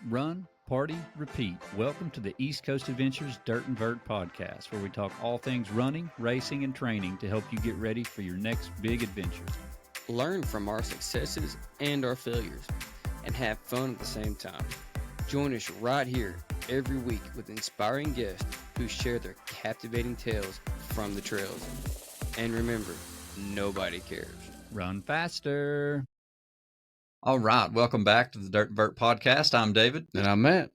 Run, party, repeat. Welcome to the East Coast Adventures Dirt and Vert Podcast, where we talk all things running, racing, and training to help you get ready for your next big adventure. Learn from our successes and our failures, and have fun at the same time. Join us right here every week with inspiring guests who share their captivating tales from the trails. And remember, nobody cares. Run faster. All right, welcome back to the Dirt and Vert Podcast. I'm David. And I'm Matt.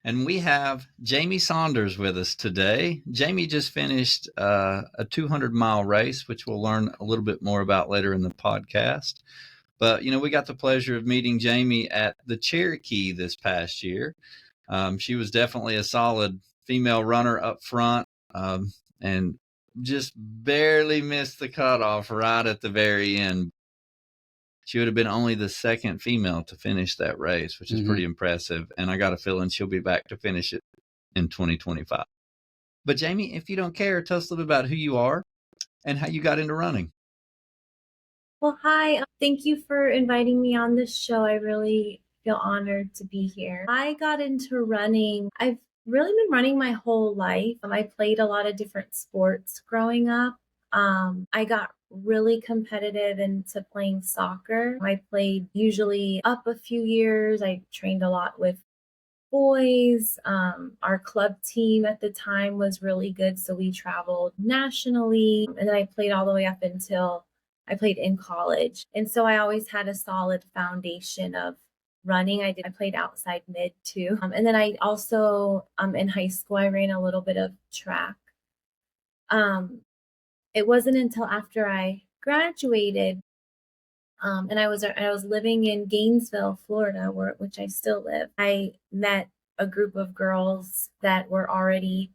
And we have Jamie Saunders with us today. Jamie just finished a 200-mile race, which we'll learn a little bit more about later in the podcast. But, we got the pleasure of meeting Jamie at the Cherokee this past year. She was definitely a solid female runner up front and just barely missed the cutoff right at the very end. She would have been only the second female to finish that race, which is pretty impressive. And I got a feeling she'll be back to finish it in 2025. But Jamie, if you don't care, tell us a little bit about who you are and how you got into running. Well, hi. Thank you for inviting me on this show. I really feel honored to be here. I got into running. I've really been running my whole life. I played a lot of different sports growing up. I got really competitive into playing soccer. I played usually up a few years. I trained a lot with boys. Our club team at the time was really good, so we traveled nationally. And then I played all the way up until I played in college. And so I always had a solid foundation of running. I played outside mid too. And then I also, in high school, I ran a little bit of track. It wasn't until after I graduated, and I was living in Gainesville, Florida, which I still live. I met a group of girls that were already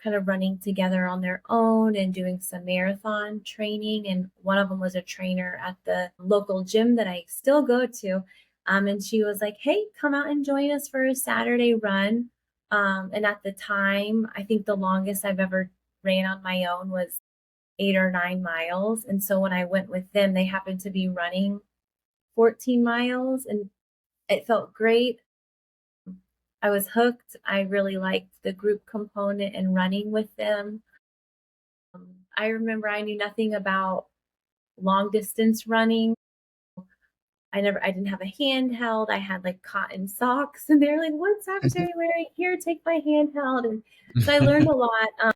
kind of running together on their own and doing some marathon training. And one of them was a trainer at the local gym that I still go to. And she was like, "Hey, come out and join us for a Saturday run." And at the time, I think the longest I've ever ran on my own was 8 or 9 miles. And so when I went with them, they happened to be running 14 miles and it felt great. I was hooked. I really liked the group component and running with them. I remember I knew nothing about long distance running. I didn't have a handheld. I had like cotton socks and they're like, "What socks are you wearing? Here, take my handheld." And so I learned a lot.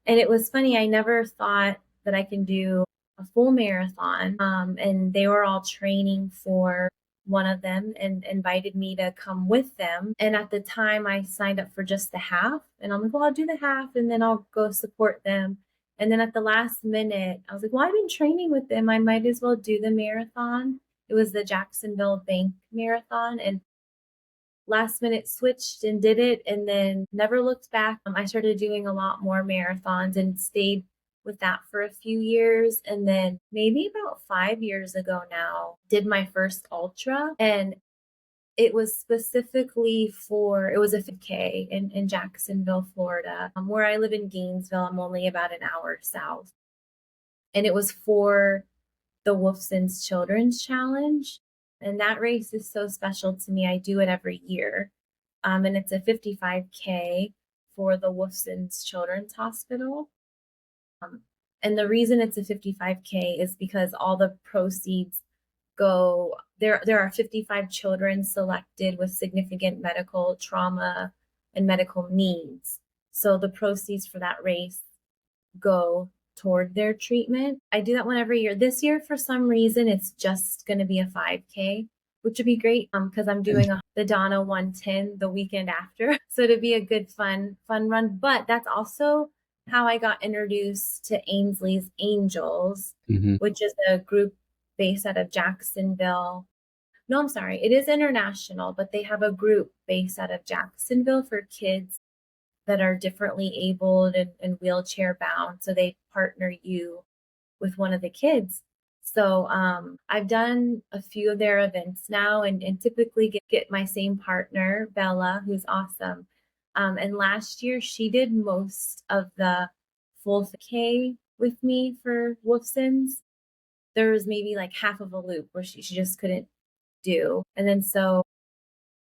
And it was funny, I never thought that I can do a full marathon. And they were all training for one of them and invited me to come with them. And at the time I signed up for just the half. And I'm like, "Well, I'll do the half and then I'll go support them." And then at the last minute, I was like, "Well, I've been training with them. I might as well do the marathon." It was the Jacksonville Bank Marathon. And last minute switched and did it and then never looked back. I started doing a lot more marathons and stayed with that for a few years. And then maybe about 5 years ago now, did my first ultra. And it was specifically it was a 5K in Jacksonville, Florida, where I live in Gainesville. I'm only about an hour south. And it was for the Wolfson's Children's Challenge. And that race is so special to me. I do it every year. And it's a 55K for the Wolfson's Children's Hospital. And the reason it's a 55K is because all the proceeds go, there are 55 children selected with significant medical trauma and medical needs. So the proceeds for that race go toward their treatment. I do that one every year. This year, for some reason, it's just going to be a 5K, which would be great because I'm doing the Donna 110 the weekend after. So it'd be a good, fun run. But that's also how I got introduced to Ainsley's Angels, which is a group based out of Jacksonville. No, I'm sorry. It is international, but they have a group based out of Jacksonville for kids that are differently abled and wheelchair bound. So they partner you with one of the kids. So I've done a few of their events now and typically get my same partner, Bella, who's awesome. And last year she did most of the full K with me for Wolfson's. There was maybe like half of a loop where she just couldn't do. And then so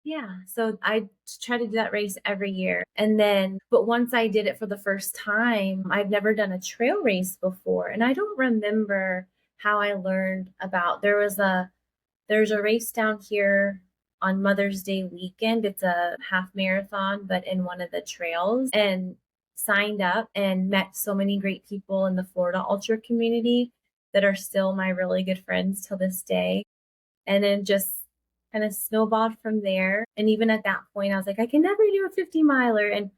Yeah, so I try to do that race every year. And then, but once I did it for the first time, I've never done a trail race before. And I don't remember how I learned about there's a race down here on Mother's Day weekend. It's a half marathon, but in one of the trails, and signed up and met so many great people in the Florida ultra community that are still my really good friends till this day. And then just kind of snowballed from there. And even at that point, I was like, I can never do a 50 miler. And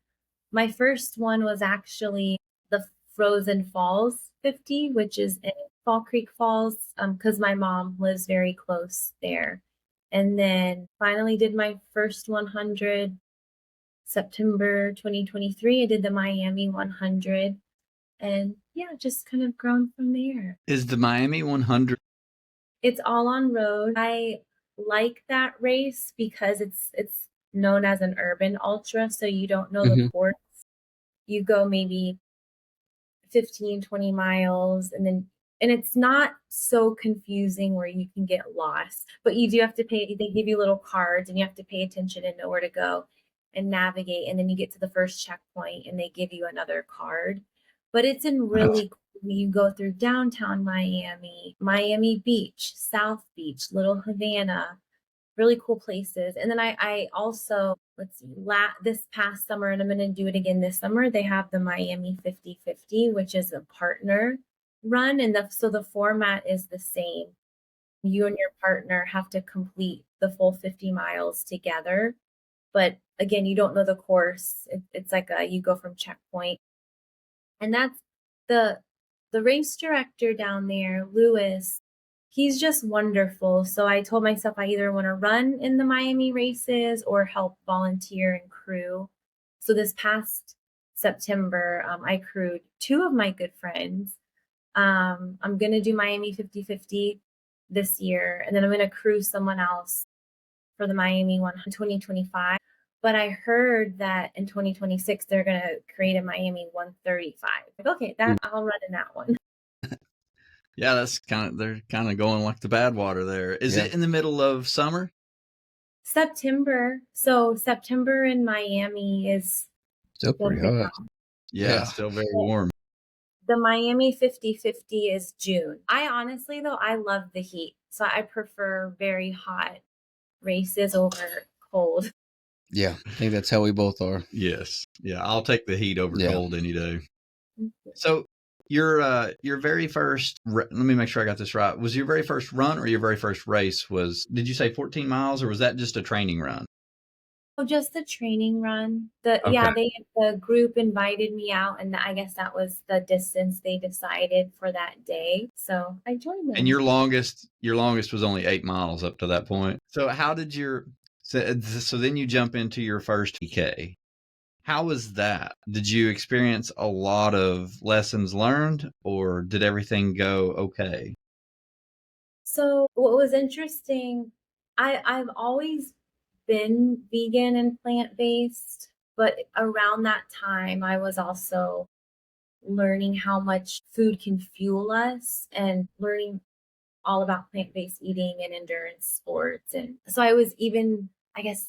my first one was actually the Frozen Falls 50, which is in Fall Creek Falls, because my mom lives very close there. And then finally did my first 100 September 2023. I did the Miami 100. And yeah, just kind of grown from there. Is the Miami 100? It's all on road. I like that race because it's known as an urban ultra, so you don't know the course. You go maybe 15, 20 miles, and it's not so confusing where you can get lost, but you do have to pay. They give you little cards and you have to pay attention and know where to go and navigate. And then you get to the first checkpoint and they give you another card. But it's in really cool. You go through downtown Miami, Miami Beach, South Beach, Little Havana, really cool places. And then I also, let's see, this past summer, and I'm going to do it again this summer, they have the Miami 50/50, which is a partner run. And so the format is the same. You and your partner have to complete the full 50 miles together. But again, you don't know the course. It's like you go from checkpoint. And that's the race director down there, Lewis. He's just wonderful. So I told myself I either want to run in the Miami races or help volunteer and crew. So this past September, I crewed two of my good friends. I'm going to do Miami 50/50 this year, and then I'm going to crew someone else for the Miami 2025. But I heard that in 2026, they're going to create a Miami 135. Like, okay, I'll run in that one. Yeah, they're kind of going like the bad water there. Is it in the middle of summer? September. So September in Miami is still pretty hot. Yeah, still very warm. The Miami 50/50 is June. I honestly, though, I love the heat. So I prefer very hot races over cold. Yeah, I think that's how we both are. Yes. Yeah, I'll take the heat over cold any day. So your very first, let me make sure I got this right. Was your very first run or your very first race did you say 14 miles or was that just a training run? Oh, just the training run. The group invited me out, and I guess that was the distance they decided for that day. So I joined them. And your longest was only 8 miles up to that point. So how did so then you jump into your first PK. How was that? Did you experience a lot of lessons learned or did everything go okay? So what was interesting, I've always been vegan and plant-based, but around that time I was also learning how much food can fuel us and learning all about plant-based eating and endurance sports. And so I was even, I guess,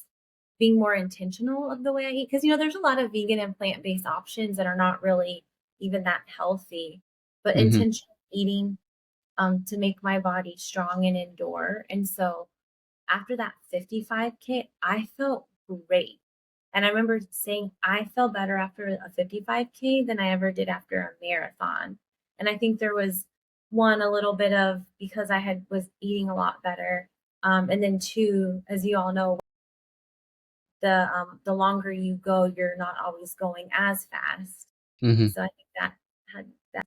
being more intentional of the way I eat. Because, there's a lot of vegan and plant-based options that are not really even that healthy, but intentional eating to make my body strong and endure. And so after that 55K, I felt great. And I remember saying I felt better after a 55K than I ever did after a marathon. And I think there was a little bit of because I was eating a lot better. And then two, as you all know, the longer you go, you're not always going as fast. So I think that had that.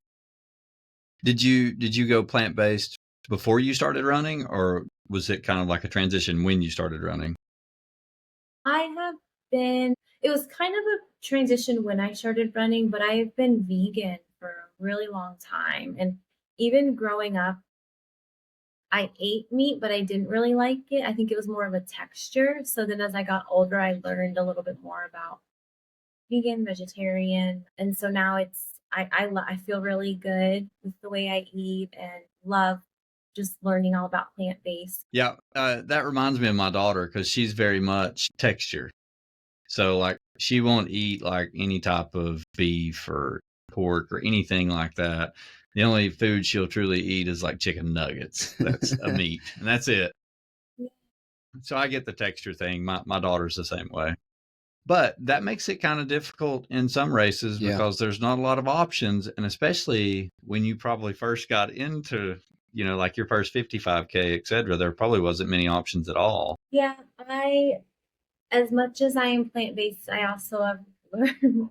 Did you go plant-based before you started running, or was it kind of like a transition when you started running? It was kind of a transition when I started running, but I've been vegan for a really long time. And even growing up, I ate meat, but I didn't really like it. I think it was more of a texture. So then as I got older, I learned a little bit more about vegan, vegetarian. And so now I feel really good with the way I eat and love just learning all about plant-based. Yeah, that reminds me of my daughter because she's very much texture. So like she won't eat like any type of beef or pork or anything like that. The only food she'll truly eat is like chicken nuggets. That's a meat, and that's it. So I get the texture thing. My daughter's the same way. But that makes it kind of difficult in some races because there's not a lot of options. And especially when you probably first got into, like your first 55K, et cetera, there probably wasn't many options at all. Yeah, as much as I am plant-based, I also have learned,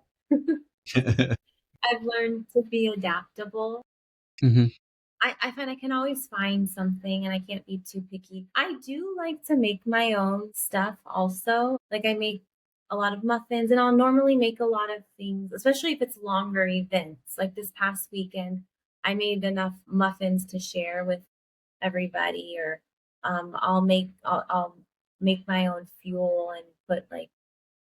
I've learned to be adaptable. Mm-hmm. I find I can always find something and I can't be too picky. I do like to make my own stuff also. Like I make a lot of muffins and I'll normally make a lot of things, especially if it's longer events. Like this past weekend, I made enough muffins to share with everybody, or I'll make my own fuel and put like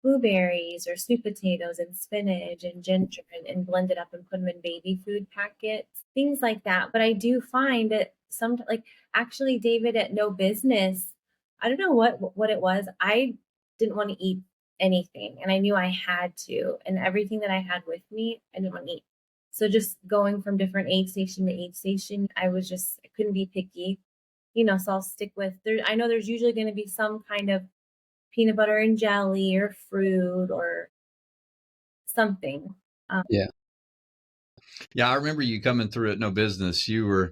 blueberries or sweet potatoes and spinach and ginger and blend it up and put them in baby food packets, things like that. But I do find that like actually David at No Business, I don't know what it was. I didn't want to eat anything and I knew I had to, and everything that I had with me, I didn't want to eat. So just going from different aid station to aid station, I couldn't be picky, so I'll stick with there. I know there's usually going to be some kind of peanut butter and jelly or fruit or something. Yeah. Yeah, I remember you coming through at No Business. You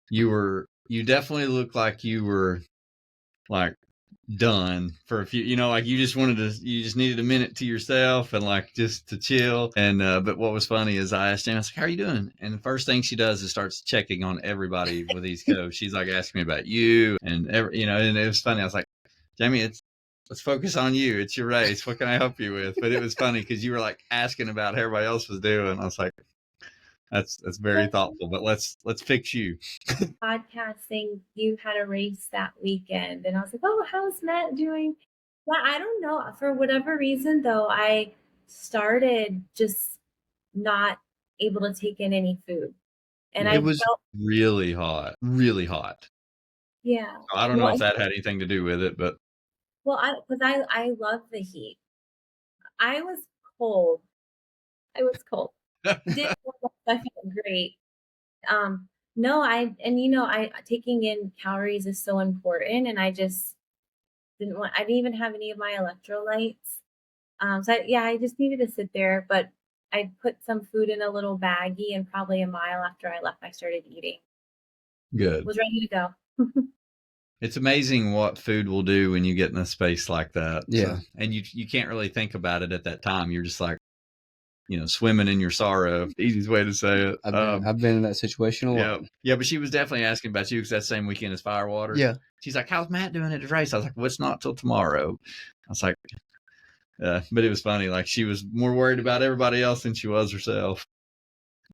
definitely looked like you were like done for a few, like you just needed a minute to yourself and like just to chill. And but what was funny is I asked Jamie, I was like, how are you doing? And the first thing she does is starts checking on everybody with East Coast. She's like asking me about you and and it was funny. I was like, Jamie, let's focus on you. It's your race. What can I help you with? But it was funny because you were like asking about how everybody else was doing. I was like, that's very thoughtful, but let's fix you. Podcasting, you had a race that weekend and I was like, oh, how's Matt doing? Well, I don't know. For whatever reason though, I started just not able to take in any food. And it was really hot. Yeah. I don't know if that had anything to do with it, but because I love the heat. I was cold. Did I feel great. No, taking in calories is so important, and I just I didn't even have any of my electrolytes. So I just needed to sit there, but I put some food in a little baggie, and probably a mile after I left, I started eating. Good. Was ready to go. It's amazing what food will do when you get in a space like that. Yeah. So, and you can't really think about it at that time. You're just like, swimming in your sorrow. Easiest way to say it. I've been in that situation a lot. Yeah, but she was definitely asking about you because that same weekend is Firewater. Yeah. She's like, how's Matt doing at his race? I was like, well, it's not till tomorrow. I was like, but it was funny. Like she was more worried about everybody else than she was herself.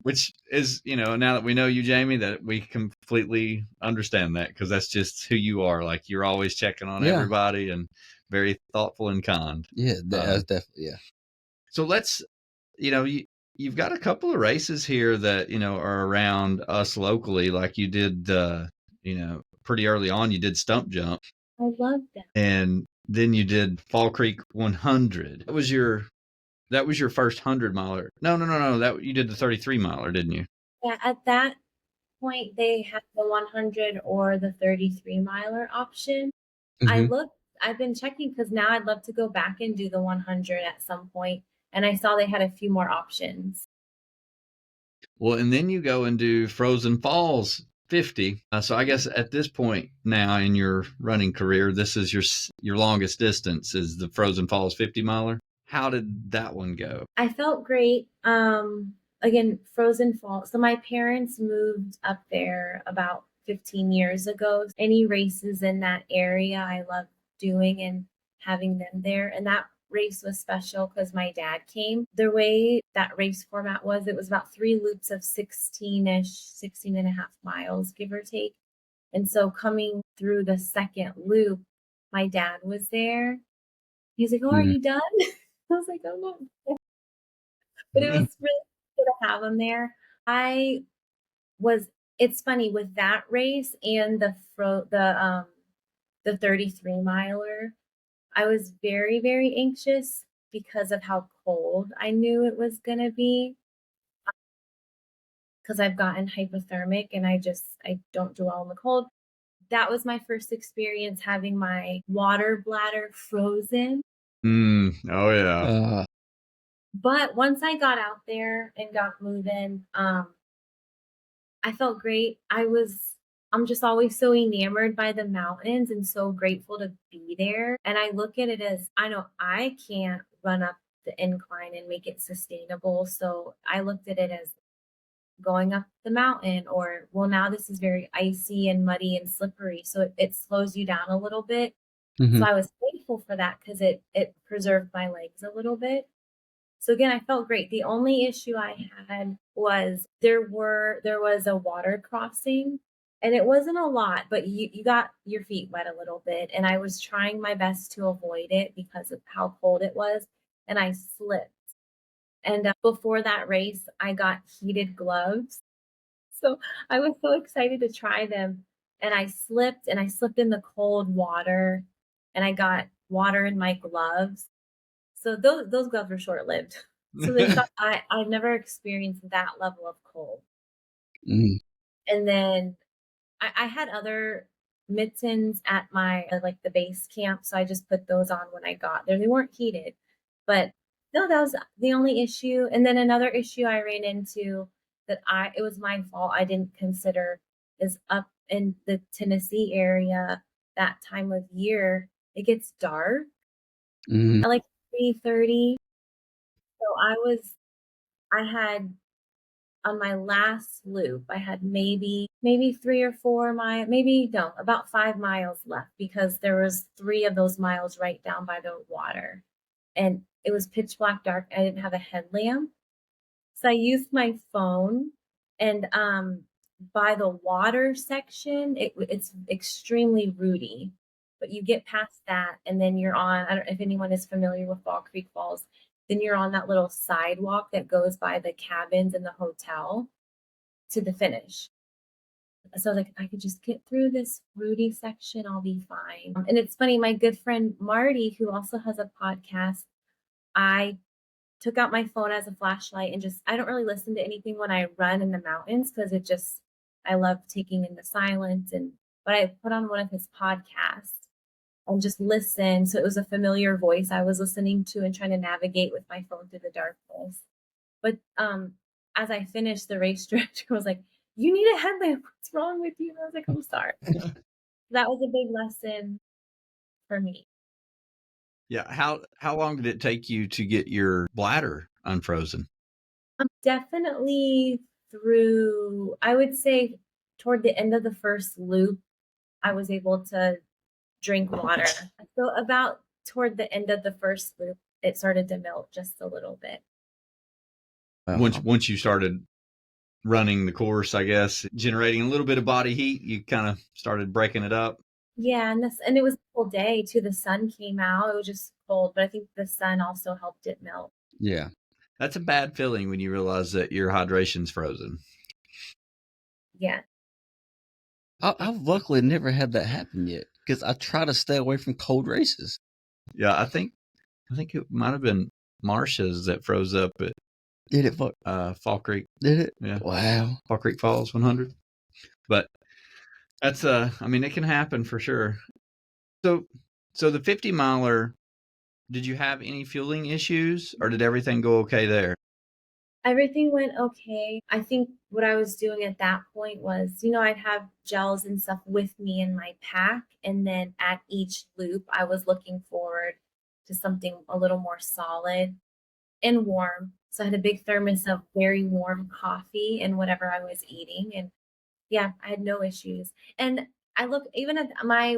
Which is, now that we know you, Jamie, that we completely understand that because that's just who you are. Like you're always checking on everybody and very thoughtful and kind. Yeah, that's definitely, yeah. So let's, you've got a couple of races here that, are around us locally. Like you did, pretty early on, you did Stump Jump. I love that. And then you did Fall Creek 100. That was your first 100 miler. No. That you did the 33 miler, didn't you? Yeah, at that point they had the 100 or the 33 miler option. Mm-hmm. I've been checking because now I'd love to go back and do the 100 at some point, and I saw they had a few more options. Well, and then you go and do Frozen Falls 50. So I guess at this point now in your running career, this is your longest distance is the Frozen Falls 50 miler. How did that one go? I felt great. Again, Frozen Falls. So my parents moved up there about 15 years ago. Any races in that area, I love doing and having them there. And that race was special because my dad came. The way that race format was, it was about 3 loops of 16 and a half miles, give or take. And so coming through the second loop, my dad was there. He's like, oh, are you done? I was like, oh, no. But it was really good to have him there. I was it's funny with that race and the 33 miler, I was very, very anxious because of how cold I knew it was going to be, because I've gotten hypothermic and I don't do well in the cold. That was my first experience having my water bladder frozen. Oh yeah. But once I got out there and got moving, I felt great. I'm just always so enamored by the mountains and so grateful to be there. And I look at it as, I know I can't run up the incline and make it sustainable. So I looked at it as going up the mountain, or, well, now this is very icy and muddy and slippery. So it slows you down a little bit. Mm-hmm. So I was thankful for that because it preserved my legs a little bit. So again, I felt great. The only issue I had was there was a water crossing, and it wasn't a lot, but you got your feet wet a little bit, and I was trying my best to avoid it because of how cold it was, and I slipped. And before that race, I got heated gloves. So I was so excited to try them, and I slipped in the cold water, and I got water in my gloves. So those gloves were short-lived. So I never experienced that level of cold. Mm. And then I had other mittens at my like the base camp, so I just put those on when I got there. They weren't heated, but no, that was the only issue. And then another issue I ran into that it was my fault I didn't consider is up in the Tennessee area that time of year, it gets dark at like 3:30. So I had on my last loop, I had maybe 3 or 4 miles, about 5 miles left, because there was 3 of those miles right down by the water. And it was pitch black dark. I didn't have a headlamp. So I used my phone, and by the water section, it's extremely rooty. But you get past that, and then you're on, I don't know if anyone is familiar with Fall Creek Falls, then you're on that little sidewalk that goes by the cabins in the hotel to the finish. So like, if I could just get through this rooty section, I'll be fine. And it's funny, my good friend Marty, who also has a podcast, I took out my phone as a flashlight and I don't really listen to anything when I run in the mountains, because I love taking in the silence, but I put on one of his podcasts and just listen. So it was a familiar voice I was listening to and trying to navigate with my phone through the darkness. But as I finished the race stretch, I was like, "You need a headlamp. What's wrong with you?" And I was like, "I'm sorry." That was a big lesson for me. Yeah. How long did it take you to get your bladder unfrozen? Definitely through, I would say, toward the end of the first loop, I was able to drink water. So about toward the end of the first loop, it started to melt just a little bit. Once you started running the course, I guess, generating a little bit of body heat, you kind of started breaking it up. Yeah, and it was a cold day too. The sun came out. It was just cold, but I think the sun also helped it melt. Yeah. That's a bad feeling when you realize that your hydration's frozen. Yeah. I've luckily never had that happen yet, because I try to stay away from cold races. Yeah, I think it might have been Marsha's that froze up at Did it? Fall Creek. Did it? Yeah. Wow. Fall Creek Falls 100. But that's I mean, it can happen for sure. So the 50 miler, did you have any fueling issues, or did everything go okay there? Everything went okay. I think what I was doing at that point was, I'd have gels and stuff with me in my pack. And then at each loop, I was looking forward to something a little more solid and warm. So I had a big thermos of very warm coffee and whatever I was eating. And yeah, I had no issues. And I look even at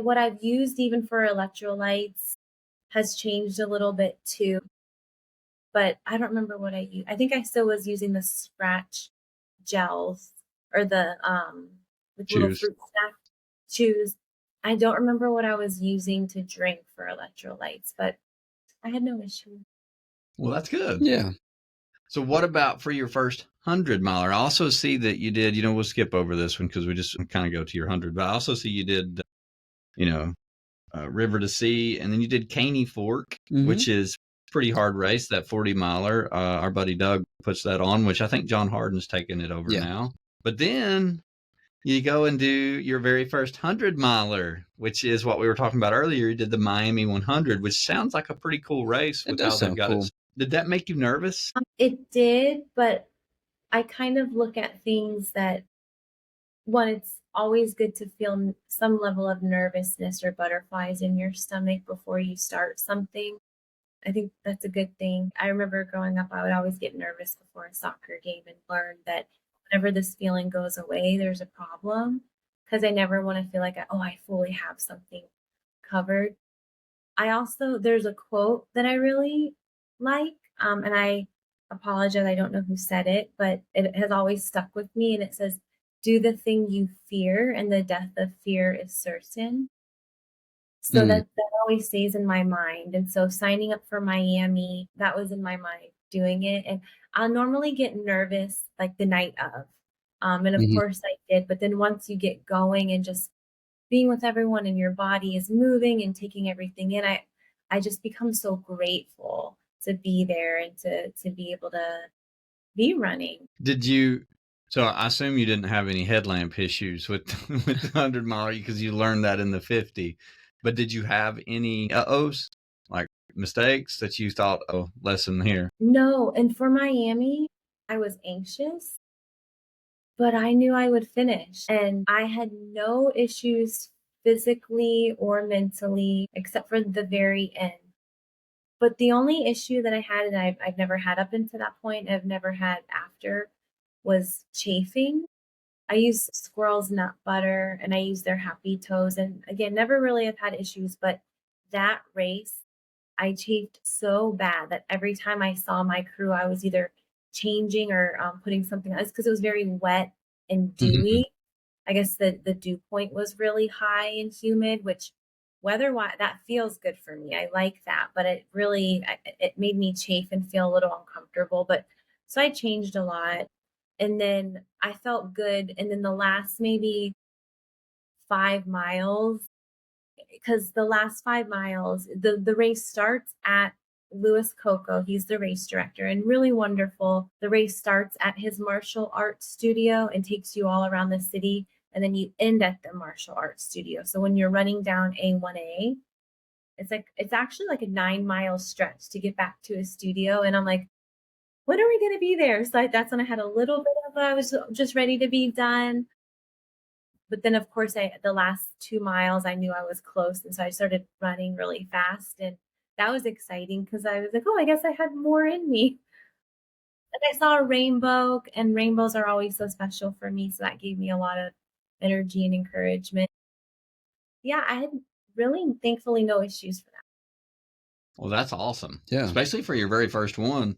what I've used even for electrolytes has changed a little bit too. But I don't remember what I used. I think I still was using the scratch gels, or the little fruit snack chews. I don't remember what I was using to drink for electrolytes, but I had no issue. Well, that's good. Yeah. So what about for your first 100-miler? I also see that you did, we'll skip over this one because we just kind of go to your 100, but I also see you did, River to Sea, and then you did Caney Fork, which is pretty hard race, that 40-miler. Our buddy Doug puts that on, which I think John Harden's taking it over now. But then you go and do your very first 100-miler, which is what we were talking about earlier. You did the Miami 100, which sounds like a pretty cool race. It does sound cool. Did that make you nervous? It did, but I kind of look at things that, one, it's always good to feel some level of nervousness or butterflies in your stomach before you start something. I think that's a good thing. I remember growing up, I would always get nervous before a soccer game and learn that whenever this feeling goes away, there's a problem, because I never want to feel like, I fully have something covered. There's a quote that I really like, and I apologize, I don't know who said it, but it has always stuck with me, and it says, "Do the thing you fear, and the death of fear is certain." So that always stays in my mind. And so signing up for Miami, that was in my mind doing it. And I'll normally get nervous like the night of. And of course I did. But then once you get going and just being with everyone and your body is moving and taking everything in, I just become so grateful to be there and to be able to be running. So I assume you didn't have any headlamp issues with the 100-mile because you learned that in the 50. But did you have any uh-ohs, like mistakes that you thought, lesson here? No. And for Miami, I was anxious, but I knew I would finish. And I had no issues physically or mentally, except for the very end. But the only issue that I had, and I've never had up until that point, I've never had after, was chafing. I use Squirrel's nut butter and I use their Happy Toes. And again, never really have had issues, but that race, I chafed so bad that every time I saw my crew, I was either changing or putting something else because it was very wet and dewy. I guess the dew point was really high and humid, which weather-wise, that feels good for me. I like that, but it made me chafe and feel a little uncomfortable. But so I changed a lot. And then I felt good. And then the last maybe 5 miles, because the last 5 miles, the race starts at Louis Coco. He's the race director and really wonderful. The race starts at his martial arts studio and takes you all around the city. And then you end at the martial arts studio. So when you're running down A1A, it's actually like a 9-mile stretch to get back to his studio. And I'm like, when are we going to be there? So that's when I had a little bit of, I was just ready to be done. But then, of course, the last 2 miles, I knew I was close. And so I started running really fast. And that was exciting because I was like, I guess I had more in me. And I saw a rainbow, and rainbows are always so special for me. So that gave me a lot of energy and encouragement. Yeah, I had really, thankfully, no issues for that. Well, that's awesome. Yeah. Especially for your very first one.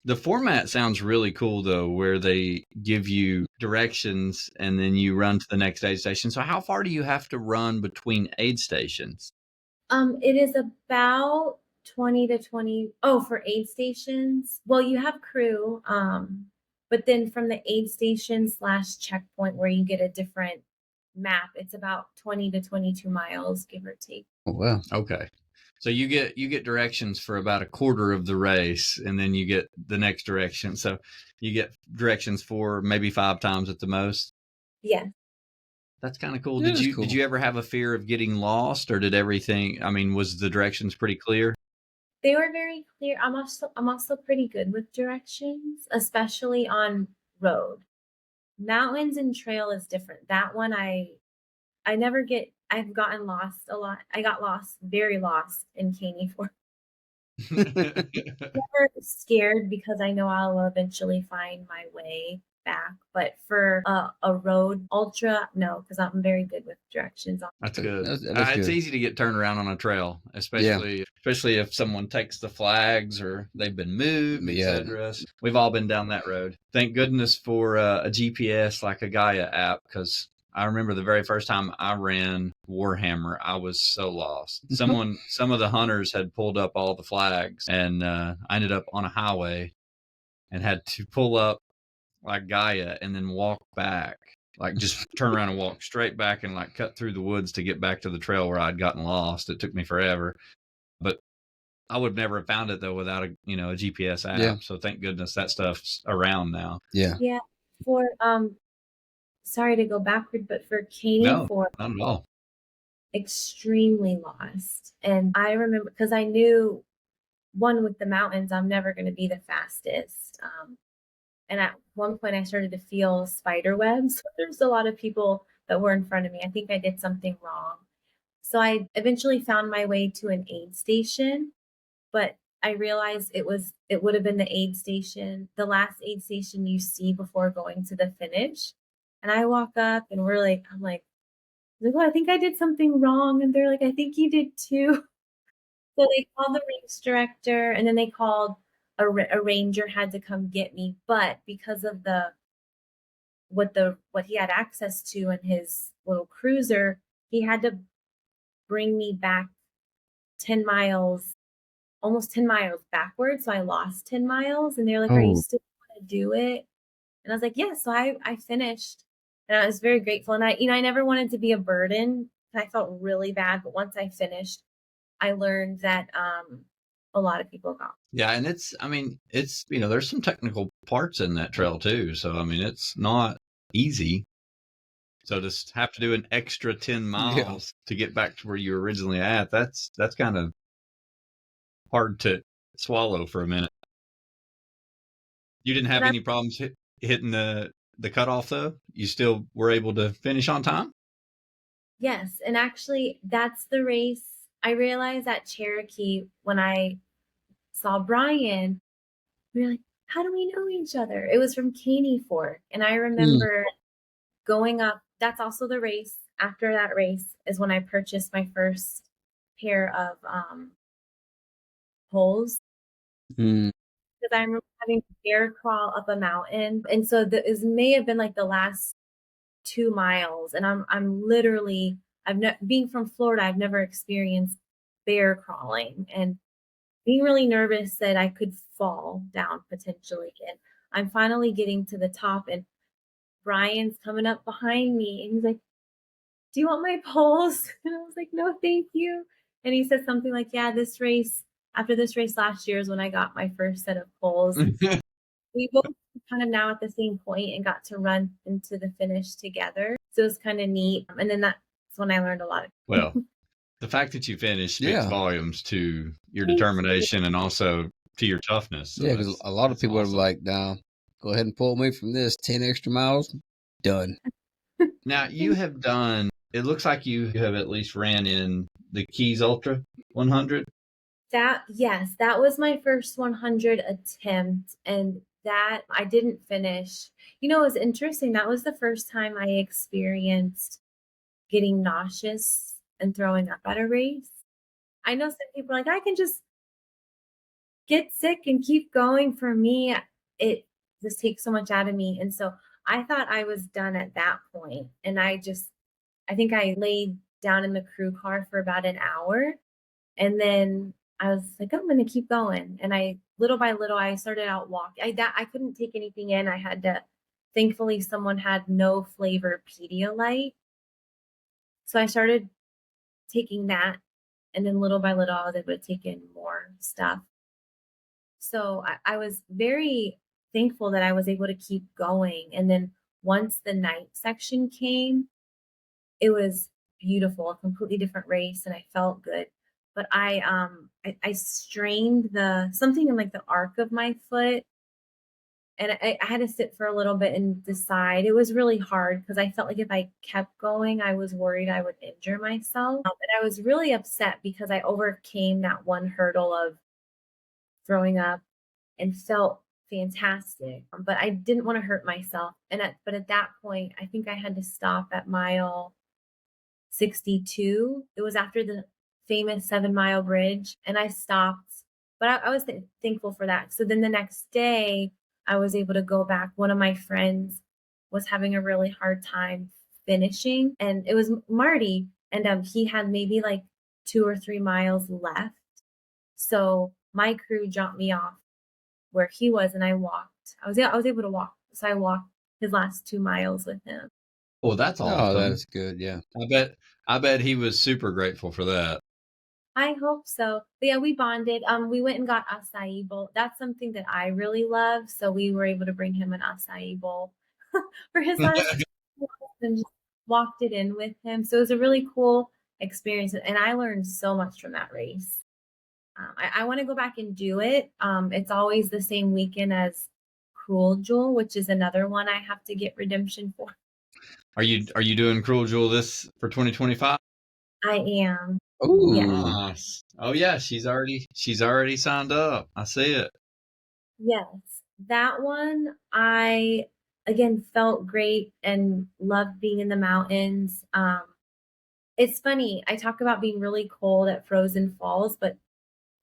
The format sounds really cool, though, where they give you directions and then you run to the next aid station. So how far do you have to run between aid stations? It is about 20 to 20. Oh, for aid stations. Well, you have crew. But then from the aid station / checkpoint where you get a different map, it's about 20 to 22 miles, give or take. Oh, wow. Okay. So you get directions for about a quarter of the race, and then you get the next direction. So you get directions for maybe 5 times at the most. Yeah. That's kind of cool. Yeah, Did you ever have a fear of getting lost, or did everything? I mean, was the directions pretty clear? They were very clear. I'm also pretty good with directions, especially on road. Mountains and trail is different. That one I've gotten lost a lot. I got very lost in Caney Fork. Never scared because I know I'll eventually find my way back. But for a road ultra, no, because I'm very good with directions. That's good. That's It's good. easy to get turned around on a trail, especially if someone takes the flags or they've been moved, etc. We've all been down that road. Thank goodness for a GPS like a Gaia app, because I remember the very first time I ran Warhammer, I was so lost. Some of the hunters had pulled up all the flags, and I ended up on a highway and had to pull up like Gaia and then walk back, like just turn around and walk straight back and like cut through the woods to get back to the trail where I'd gotten lost. It took me forever, but I would never have found it though without a GPS app. Yeah. So thank goodness that stuff's around now. Yeah. Yeah. For sorry to go backward, but for Katie, No, for not at all. extremely lost. And I remember, because I knew, one, with the mountains, I'm never going to be the fastest. And at one point I started to feel spider webs. There's a lot of people that were in front of me. I think I did something wrong. So I eventually found my way to an aid station, but I realized it would have been the aid station, the last aid station you see before going to the finish. And I walk up and I'm like, oh, I think I did something wrong. And they're like, I think you did too. So they called the race director, and then they called a ranger had to come get me. But because of what he had access to in his little cruiser, he had to bring me back 10 miles, almost 10 miles backwards. So I lost 10 miles, and they're like, are you still going to do it? And I was like, yeah. So I finished, and I was very grateful. And I never wanted to be a burden. I felt really bad. But once I finished, I learned that a lot of people got. Yeah. And it's there's some technical parts in that trail too. So, it's not easy. So to have to do an extra 10 miles to get back to where you were originally at, that's kind of hard to swallow for a minute. You didn't have any problems hitting the cutoff though? You still were able to finish on time? Yes. And actually that's the race. I realized at Cherokee when I saw Brian, we were like, how do we know each other? It was from Caney Fork. And I remember going up. That's also the race. After that race is when I purchased my first pair of poles. Because I remember having to bear crawl up a mountain. And so it may have been like the last 2 miles. And I'm literally, being from Florida, I've never experienced bear crawling and being really nervous that I could fall down potentially. And I'm finally getting to the top, and Brian's coming up behind me, and he's like, do you want my poles? And I was like, no, thank you. And he said something like, yeah, after this race last year is when I got my first set of poles. We both kind of now at the same point and got to run into the finish together. So it was kind of neat. And then that's when I learned a lot. Well, the fact that you finished speaks volumes to your determination and also to your toughness. So because a lot of people are like, now, go ahead and pull me from this 10 extra miles. Done. Now, you have done, it looks like you have at least ran in the Keys Ultra 100. That was my first 100 attempt, and that I didn't finish. It was interesting. That was the first time I experienced getting nauseous and throwing up at a race. I know some people are like, I can just get sick and keep going. For me, it just takes so much out of me. And so I thought I was done at that point. And I think I laid down in the crew car for about an hour. And then I was like, I'm going to keep going. And little by little, I started out walking. I couldn't take anything in. I had to, thankfully, someone had no flavor Pedialyte. So I started taking that. And then little by little, I was able to take in more stuff. So I was very thankful that I was able to keep going. And then once the night section came, it was beautiful, a completely different race, and I felt good. But I strained something in like the arc of my foot, and I had to sit for a little bit and decide. It was really hard because I felt like if I kept going, I was worried I would injure myself. And I was really upset because I overcame that one hurdle of throwing up and felt fantastic. But I didn't want to hurt myself. But at that point, I think I had to stop at mile 62. It was after the famous 7-mile bridge, and I stopped. But I was thankful for that. So then the next day, I was able to go back. One of my friends was having a really hard time finishing, and it was Marty, and he had maybe like 2 or 3 miles left. So my crew dropped me off where he was, and I walked. I was able to walk, so I walked his last 2 miles with him. Oh, that's Oh, awesome. that's good. Yeah. I bet he was super grateful for that. I hope so. But yeah, we bonded. We went and got acai bowl. That's something that I really love. So we were able to bring him an acai bowl for his last and just walked it in with him. So it was a really cool experience, and I learned so much from that race. I want to go back and do it. It's always the same weekend as Cruel Jewel, which is another one I have to get redemption for. Are you doing Cruel Jewel this for 2025? I am. Oh, Yes. Nice. Oh yeah, she's already signed up. I see it. Yes. That one, I again felt great and loved being in the mountains. It's funny, I talk about being really cold at Frozen Falls, but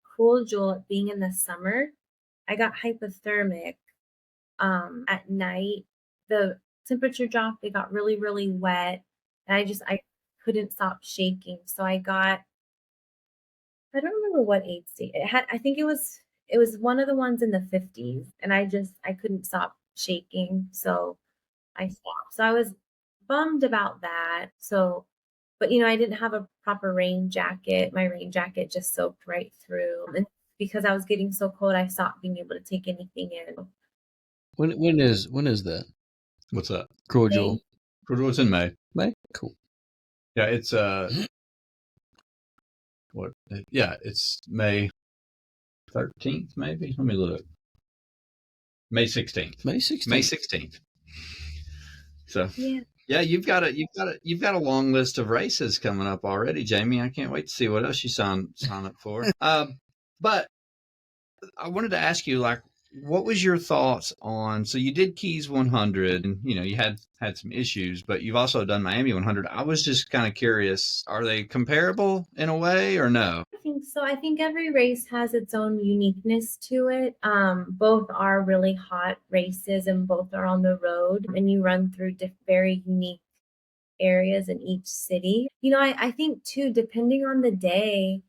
Cruel Jewel being in the summer, I got hypothermic at night. The temperature dropped, it got really, really wet, and I couldn't stop shaking. So I don't remember what aid state it had. I think it was one of the ones in the 50s, and I couldn't stop shaking, so I stopped. So I was bummed about that. So, but I didn't have a proper rain jacket. My rain jacket just soaked right through, and because I was getting so cold, I stopped being able to take anything in. when is that? What's that? Cruel May. Jewel. Cruel Jewel's in May. May? Cool. Yeah, it's what? Yeah, it's May 13th, maybe. Let me look. May 16th. May 16th. May 16th. So Yeah, you've got a long list of races coming up already, Jamie. I can't wait to see what else you sign up for. But I wanted to ask you, like, what was your thoughts on? So you did Keys 100, and you had some issues, but you've also done Miami 100. I was just kind of curious: are they comparable in a way, or no? I think so. I think every race has its own uniqueness to it. Both are really hot races, and both are on the road, and you run through very unique areas in each city. I think too, depending on the day,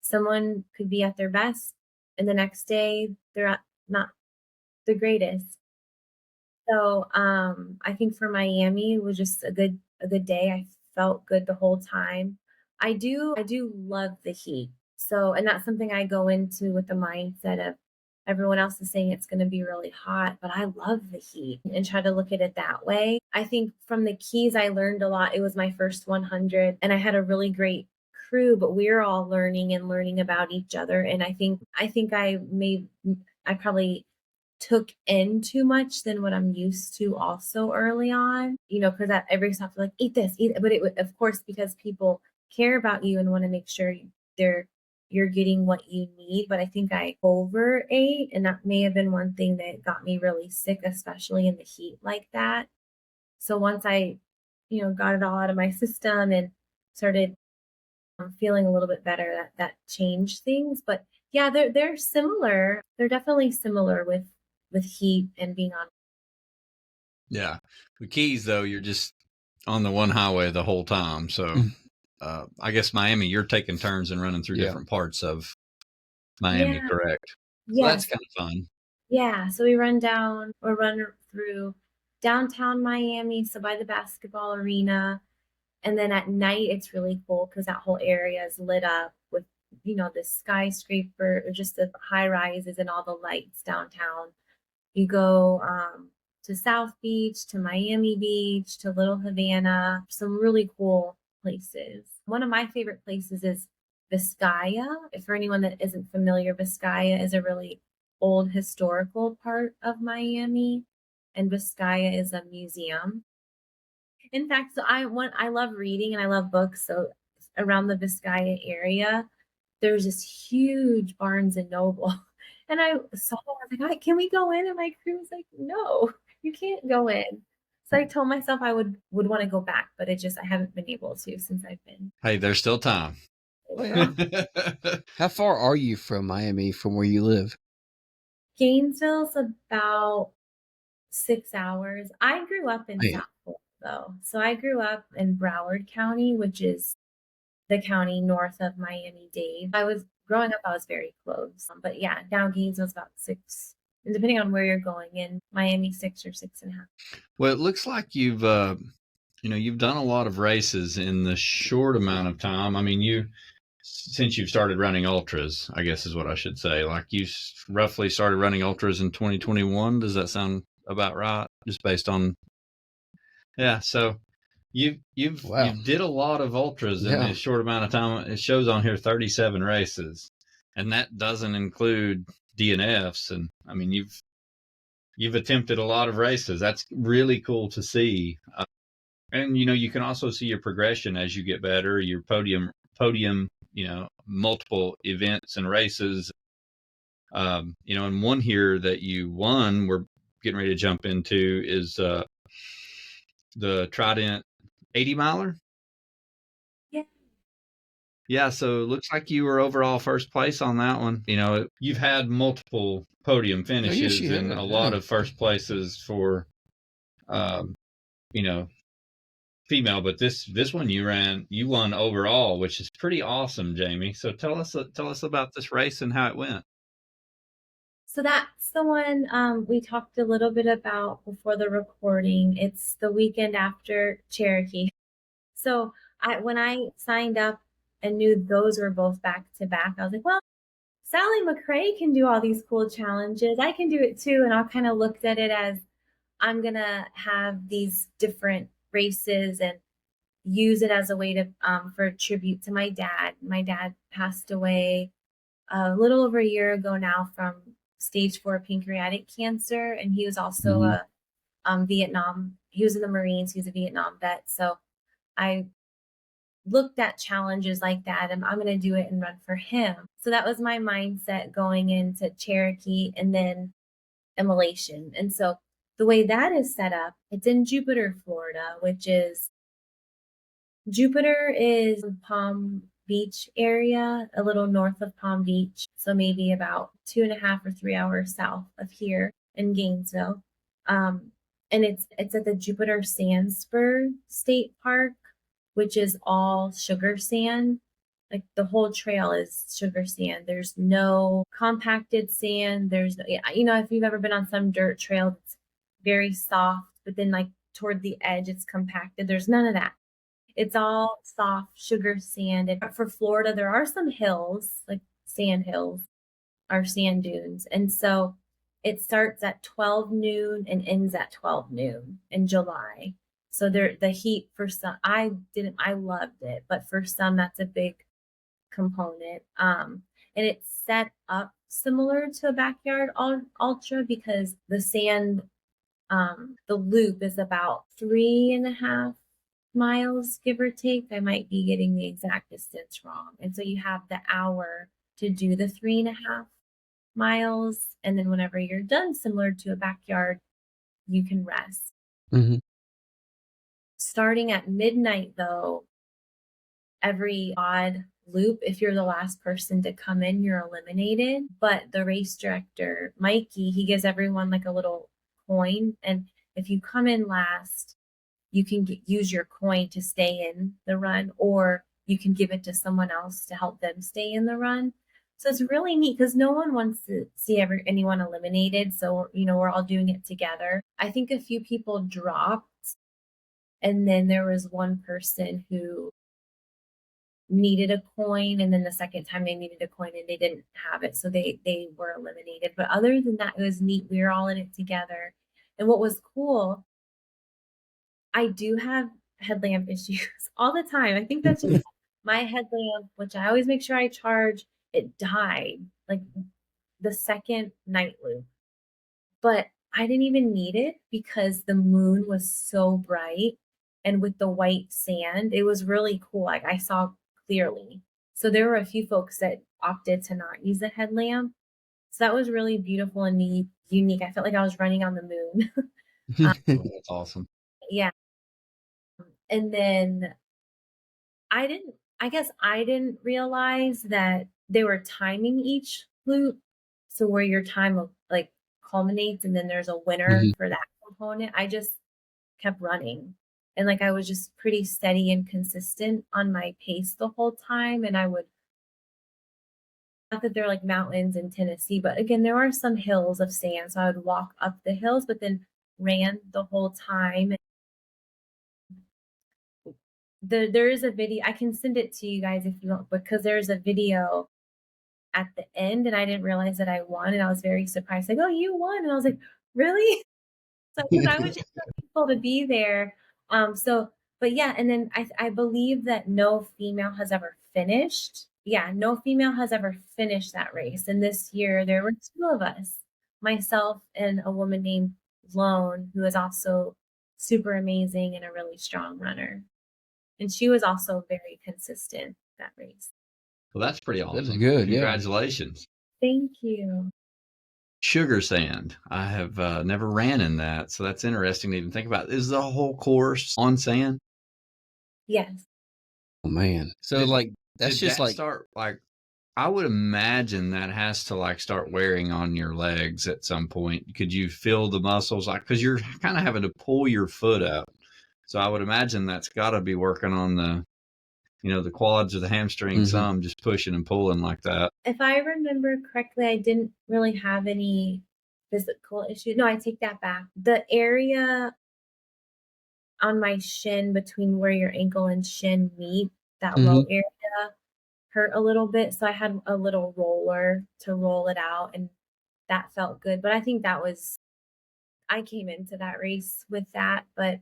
someone could be at their best, and the next day they're not the greatest. So I think for Miami, it was just a good day. I felt good the whole time. I do love the heat. So, and that's something I go into with the mindset of everyone else is saying it's going to be really hot, but I love the heat and try to look at it that way. I think from the Keys, I learned a lot. It was my first 100, and I had a really great crew, but we were all learning about each other. And I think I probably took in too much than what I'm used to also early on, because at every stop, like, eat this, eat it. But it would, of course, because people care about you and want to make sure you're getting what you need. But I think I overate, and that may have been one thing that got me really sick, especially in the heat like that. So once I, got it all out of my system and started feeling a little bit better, that changed things. But yeah, they're similar. They're definitely similar with heat and being on. Yeah, the Keys though, you're just on the one highway the whole time. So I guess Miami, you're taking turns and running through different parts of Miami, correct? So that's kind of fun. Yeah, so we run through downtown Miami, so by the basketball arena. And then at night, it's really cool because that whole area is lit up with, the skyscraper, or just the high rises and all the lights downtown. You go to South Beach, to Miami Beach, to Little Havana, some really cool places. One of my favorite places is Vizcaya. For anyone that isn't familiar, Vizcaya is a really old historical part of Miami, and Vizcaya is a museum. In fact, so I love reading and I love books. So around the Vizcaya area, there's this huge Barnes and Noble. And I saw it, I was like, can we go in? And my crew was like, no, you can't go in. So I told myself I would want to go back, but I haven't been able to since I've been. Hey, there's still time. How far are you from Miami from where you live? Gainesville's about 6 hours. I grew up in South Florida, though. So I grew up in Broward County, which is the county north of Miami-Dade. Growing up, I was very close. But yeah, down Gainesville was about 6, and depending on where you're going, in Miami, 6 or 6.5. Well, it looks like you've done a lot of races in the short amount of time. I mean, since you've started running ultras, I guess is what I should say. Like you roughly started running ultras in 2021. Does that sound about right? Just based on, yeah. So you did a lot of ultras in this short amount of time. It shows on here 37 races, and that doesn't include DNFs. And I mean, you've attempted a lot of races. That's really cool to see. And you can also see your progression as you get better. Your podium, multiple events and races. And one here that you won, we're getting ready to jump into, is the Trident 80 miler. Yeah. Yeah, so it looks like you were overall first place on that one. You've had multiple podium finishes and a lot of first places for, female, but this one you won overall, which is pretty awesome, Jamie. So tell us about this race and how it went. So that's the one we talked a little bit about before the recording. It's the weekend after Cherokee. So when I signed up and knew those were both back to back, I was like, well, Sally McRae can do all these cool challenges. I can do it too. And I kind of looked at it as, I'm going to have these different races and use it as a way to for a tribute to my dad. My dad passed away a little over a year ago now from stage 4 pancreatic cancer, and he was also a Vietnam. He was in the Marines. He was a Vietnam vet. So I looked at challenges like that, and I'm going to do it and run for him. So that was my mindset going into Cherokee and then Immolation. And so the way that is set up, it's in Jupiter, Florida, which is Palm Beach area, a little north of Palm Beach. So maybe about 2.5 or 3 hours south of here in Gainesville. And it's at the Jupiter Sandspur State Park, which is all sugar sand. Like the whole trail is sugar sand. There's no compacted sand. There's, if you've ever been on some dirt trail, it's very soft, but then like toward the edge, it's compacted. There's none of that. It's all soft sugar sand. And for Florida, there are some hills, like sand hills or sand dunes. And so it starts at 12 noon and ends at 12 noon in July. So the heat for some, I loved it, but for some, that's a big component. And it's set up similar to a backyard ultra because the sand, the loop is about 3.5 miles, give or take. I might be getting the exact distance wrong. And so you have the hour to do the 3.5 miles. And then whenever you're done, similar to a backyard, you can rest. Mm-hmm. Starting at midnight, though, every odd loop, if you're the last person to come in, you're eliminated. But the race director, Mikey, he gives everyone like a little coin. And if you come in last, you can use your coin to stay in the run, or you can give it to someone else to help them stay in the run. So it's really neat because no one wants to see anyone eliminated. So, we're all doing it together. I think a few people dropped, and then there was one person who needed a coin, and then the second time they needed a coin and they didn't have it, so they were eliminated. But other than that, it was neat. We were all in it together. And what was cool, I do have headlamp issues all the time. I think that's just my headlamp, which I always make sure I charge. It died like the second night loop, but I didn't even need it because the moon was so bright, and with the white sand, it was really cool. Like I saw clearly. So there were a few folks that opted to not use a headlamp. So that was really beautiful and neat, unique. I felt like I was running on the moon. That's awesome. Yeah. And then I didn't realize that they were timing each loop. So where your time like culminates and then there's a winner for that component. I just kept running. And like I was just pretty steady and consistent on my pace the whole time. And I would, not that they're like mountains in Tennessee, but again, there are some hills of sand. So I would walk up the hills, but then ran the whole time. There is a video, I can send it to you guys if you want, because there's a video at the end and I didn't realize that I won. And I was very surprised, like, oh, you won. And I was like, really? So I was just so thankful to be there. But yeah, and then I believe that no female has ever finished. Yeah, no female has ever finished that race. And this year there were two of us, myself and a woman named Lone, who is also super amazing and a really strong runner. And she was also very consistent that race. Well, that's pretty awesome. That's good. Congratulations. Thank you. Sugar sand. I have never ran in that, so that's interesting to even think about. Is the whole course on sand? Yes. Oh man. So like that's just like start like I would imagine that has to like start wearing on your legs at some point. Could you feel the muscles like because you're kind of having to pull your foot out? So I would imagine that's got to be working on the the quads or the hamstring, some just pushing and pulling like that. If I remember correctly, I didn't really have any physical issues. No, I take that back. The area on my shin between where your ankle and shin meet, that low area, hurt a little bit. So I had a little roller to roll it out and that felt good. But I think I came into that race with that, but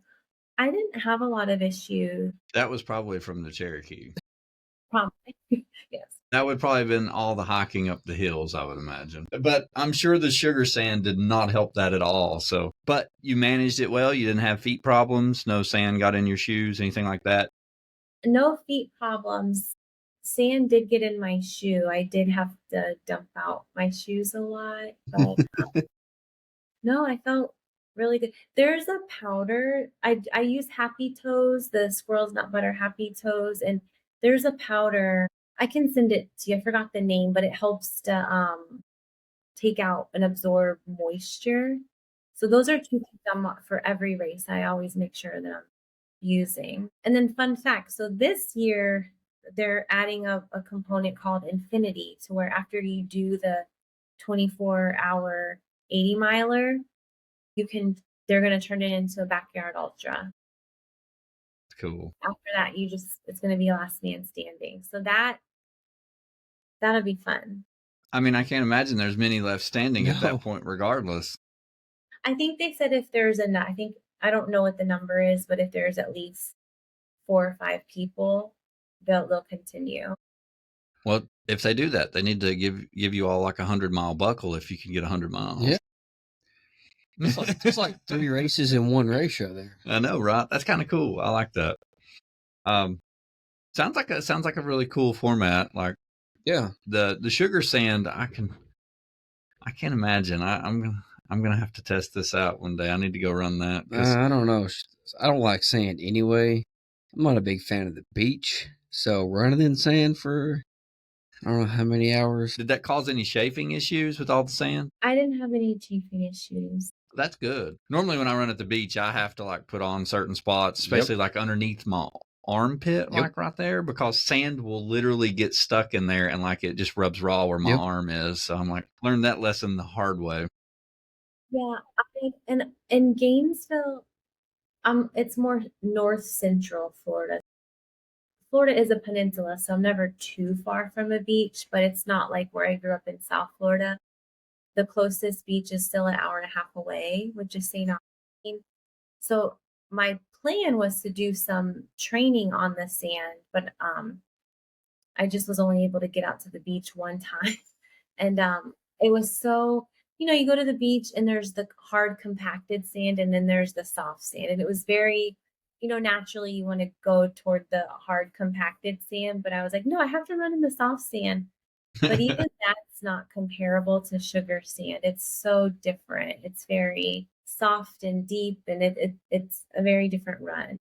I didn't have a lot of issues. That was probably from the Cherokee. Probably. Yes. That would probably have been all the hiking up the hills, I would imagine. But I'm sure the sugar sand did not help that at all. So, but you managed it well. You didn't have feet problems. No sand got in your shoes, anything like that. No feet problems. Sand did get in my shoe. I did have to dump out my shoes a lot, but no, I felt really good. There's a powder. I use Happy Toes, the Squirrel's Nut Butter Happy Toes, and there's a powder. I can send it to you. I forgot the name, but it helps to take out and absorb moisture. So those are two things for every race. I always make sure that I'm using. And then fun fact. So this year they're adding a component called Infinity to where after you do the 24-hour 80 miler, they're going to turn it into a backyard ultra. Cool. After that, it's going to be last man standing. So that'll be fun. I mean, I can't imagine there's many left standing at that point, regardless. I think they said if there's I don't know what the number is, but if there's at least 4 or 5 people, they'll continue. Well, if they do that, they need to give you all like 100-mile buckle if you can get 100 miles. Yeah. It's like 3 races in one ratio there. I know, right? That's kind of cool. I like that. Sounds like a really cool format. Like, yeah, the sugar sand. I can't imagine. I'm gonna have to test this out one day. I need to go run that. I don't know. I don't like sand anyway. I'm not a big fan of the beach. So running in sand for I don't know how many hours. Did that cause any chafing issues with all the sand? I didn't have any chafing issues. That's good. Normally when I run at the beach, I have to like put on certain spots, especially like underneath my armpit, like right there, because sand will literally get stuck in there and like it just rubs raw where my arm is. So I'm like, learned that lesson the hard way. Yeah. And in Gainesville, it's more north central Florida. Florida is a peninsula, so I'm never too far from a beach, but it's not like where I grew up in South Florida. The closest beach is still an hour and a half away, which is St. Augustine. So my plan was to do some training on the sand, but I just was only able to get out to the beach one time. And it was so, you go to the beach and there's the hard compacted sand and then there's the soft sand. And it was very, naturally you want to go toward the hard compacted sand, but I was like, no, I have to run in the soft sand. But even that's not comparable to sugar sand. It's so different. It's very soft and deep, and it's a very different run.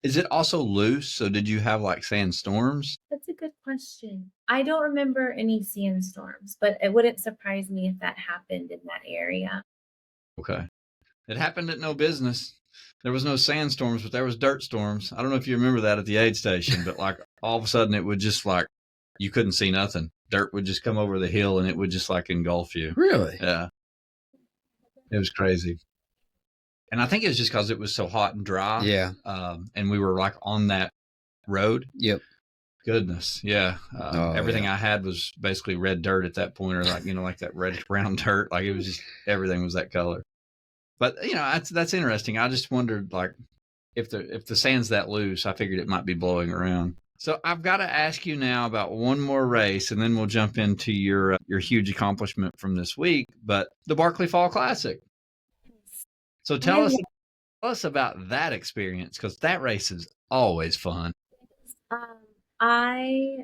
Is it also loose? So did you have like sandstorms? That's a good question. I don't remember any sandstorms, but it wouldn't surprise me if that happened in that area. Okay. It happened at no business. there was no sandstorms, but there was dirt storms. I don't know if you remember that at the aid station, but like all of a sudden it would just like, you couldn't see nothing. Dirt would just come over the hill and it would just like engulf you. Really? Yeah. It was crazy. And I think it was just because it was so hot and dry. Yeah. And we were like on that road. Yep. Goodness. Yeah. Everything yeah. I had was basically red dirt at that point, or like, like that reddish brown dirt. Like it was just, everything was that color. But that's interesting. I just wondered like if the sand's that loose, I figured it might be blowing around. So I've got to ask you now about one more race, and then we'll jump into your huge accomplishment from this week, but the Barkley Fall Classic. So tell us about that experience, because that race is always fun. I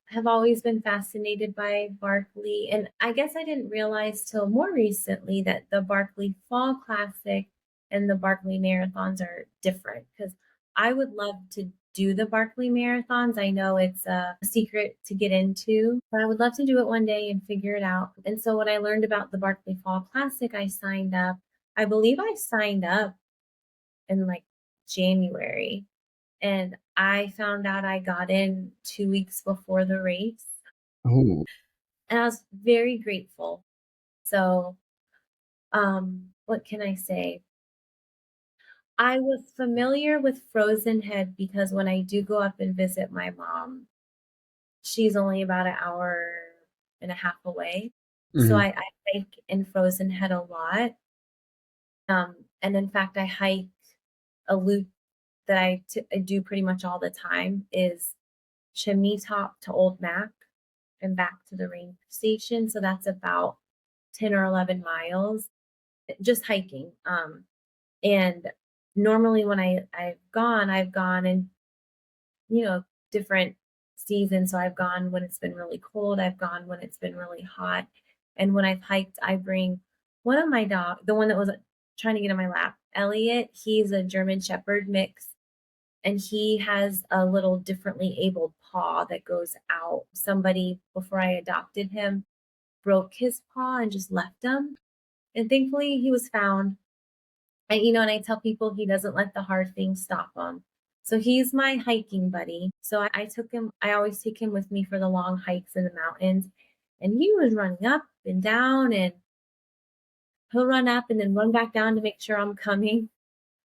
have always been fascinated by Barkley, and I guess I didn't realize till more recently that the Barkley Fall Classic and the Barkley Marathons are different, because I would love to do the Barkley Marathons. I know it's a secret to get into, but I would love to do it one day and figure it out. And so when I learned about the Barkley Fall Classic, I signed up. I believe I signed up in like January, and I found out I got in 2 weeks before the race. Oh. And I was very grateful. So, what can I say? I was familiar with Frozen Head because when I do go up and visit my mom, she's only about an hour and a half away. Mhm. So I hike in Frozen Head a lot. And in fact, I hike a loop that I do pretty much all the time is Chimney Top to Old Mac and back to the ranger station. So that's about 10 or 11 miles, just hiking. And normally when I've gone in, different seasons. So I've gone when it's been really cold. I've gone when it's been really hot. And when I've hiked, I bring one of my dogs, the one that was trying to get in my lap, Elliot. He's a German Shepherd mix, and he has a little differently abled paw that goes out. Somebody, before I adopted him, broke his paw and just left him. And thankfully he was found. And I tell people he doesn't let the hard things stop him. So he's my hiking buddy. So I took him, I always take him with me for the long hikes in the mountains. And he was running up and down, and he'll run up and then run back down to make sure I'm coming.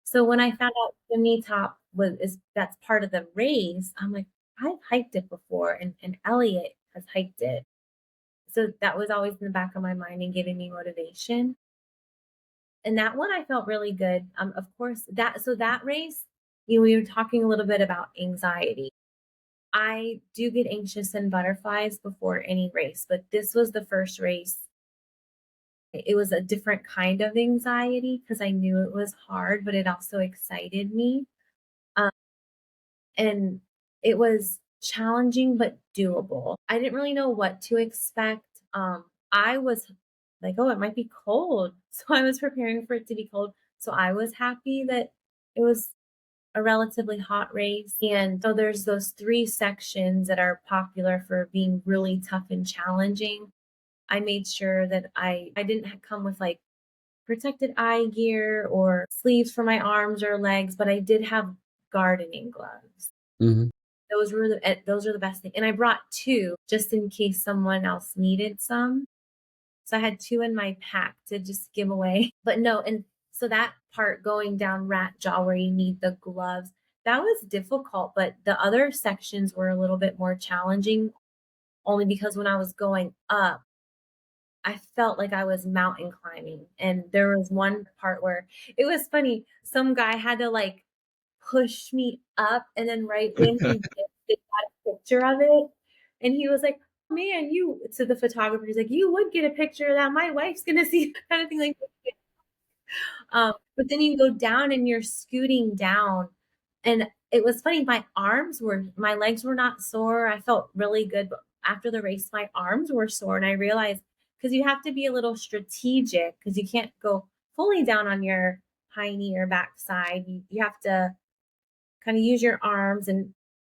So when I found out Chimney Top that's part of the race, I'm like, I've hiked it before, and Elliot has hiked it. So that was always in the back of my mind and giving me motivation. And that one I felt really good. Of course, that race, we were talking a little bit about anxiety. I do get anxious and butterflies before any race, but this was the first race. It was a different kind of anxiety because I knew it was hard, but it also excited me. And it was challenging but doable. I didn't really know what to expect. I was like, oh, it might be cold. So I was preparing for it to be cold. So I was happy that it was a relatively hot race. And so there's those 3 sections that are popular for being really tough and challenging. I made sure that I didn't come with like protected eye gear or sleeves for my arms or legs, but I did have gardening gloves. Mm-hmm. Those were the best thing. And I brought 2 just in case someone else needed some. So I had 2 in my pack to just give away. But no, and so that part going down Rat Jaw where you need the gloves, that was difficult, but the other sections were a little bit more challenging only because when I was going up, I felt like I was mountain climbing. And there was one part where it was funny. Some guy had to like push me up, and then right when he did, they got a picture of it. And he was like, oh, man, to the photographer, he's like, you would get a picture of that. My wife's going to see kind of thing like that. But then you go down and you're scooting down. And it was funny. My legs were not sore. I felt really good. But after the race, my arms were sore. And I realized, because you have to be a little strategic because you can't go fully down on your high knee or backside. You have to kind of use your arms and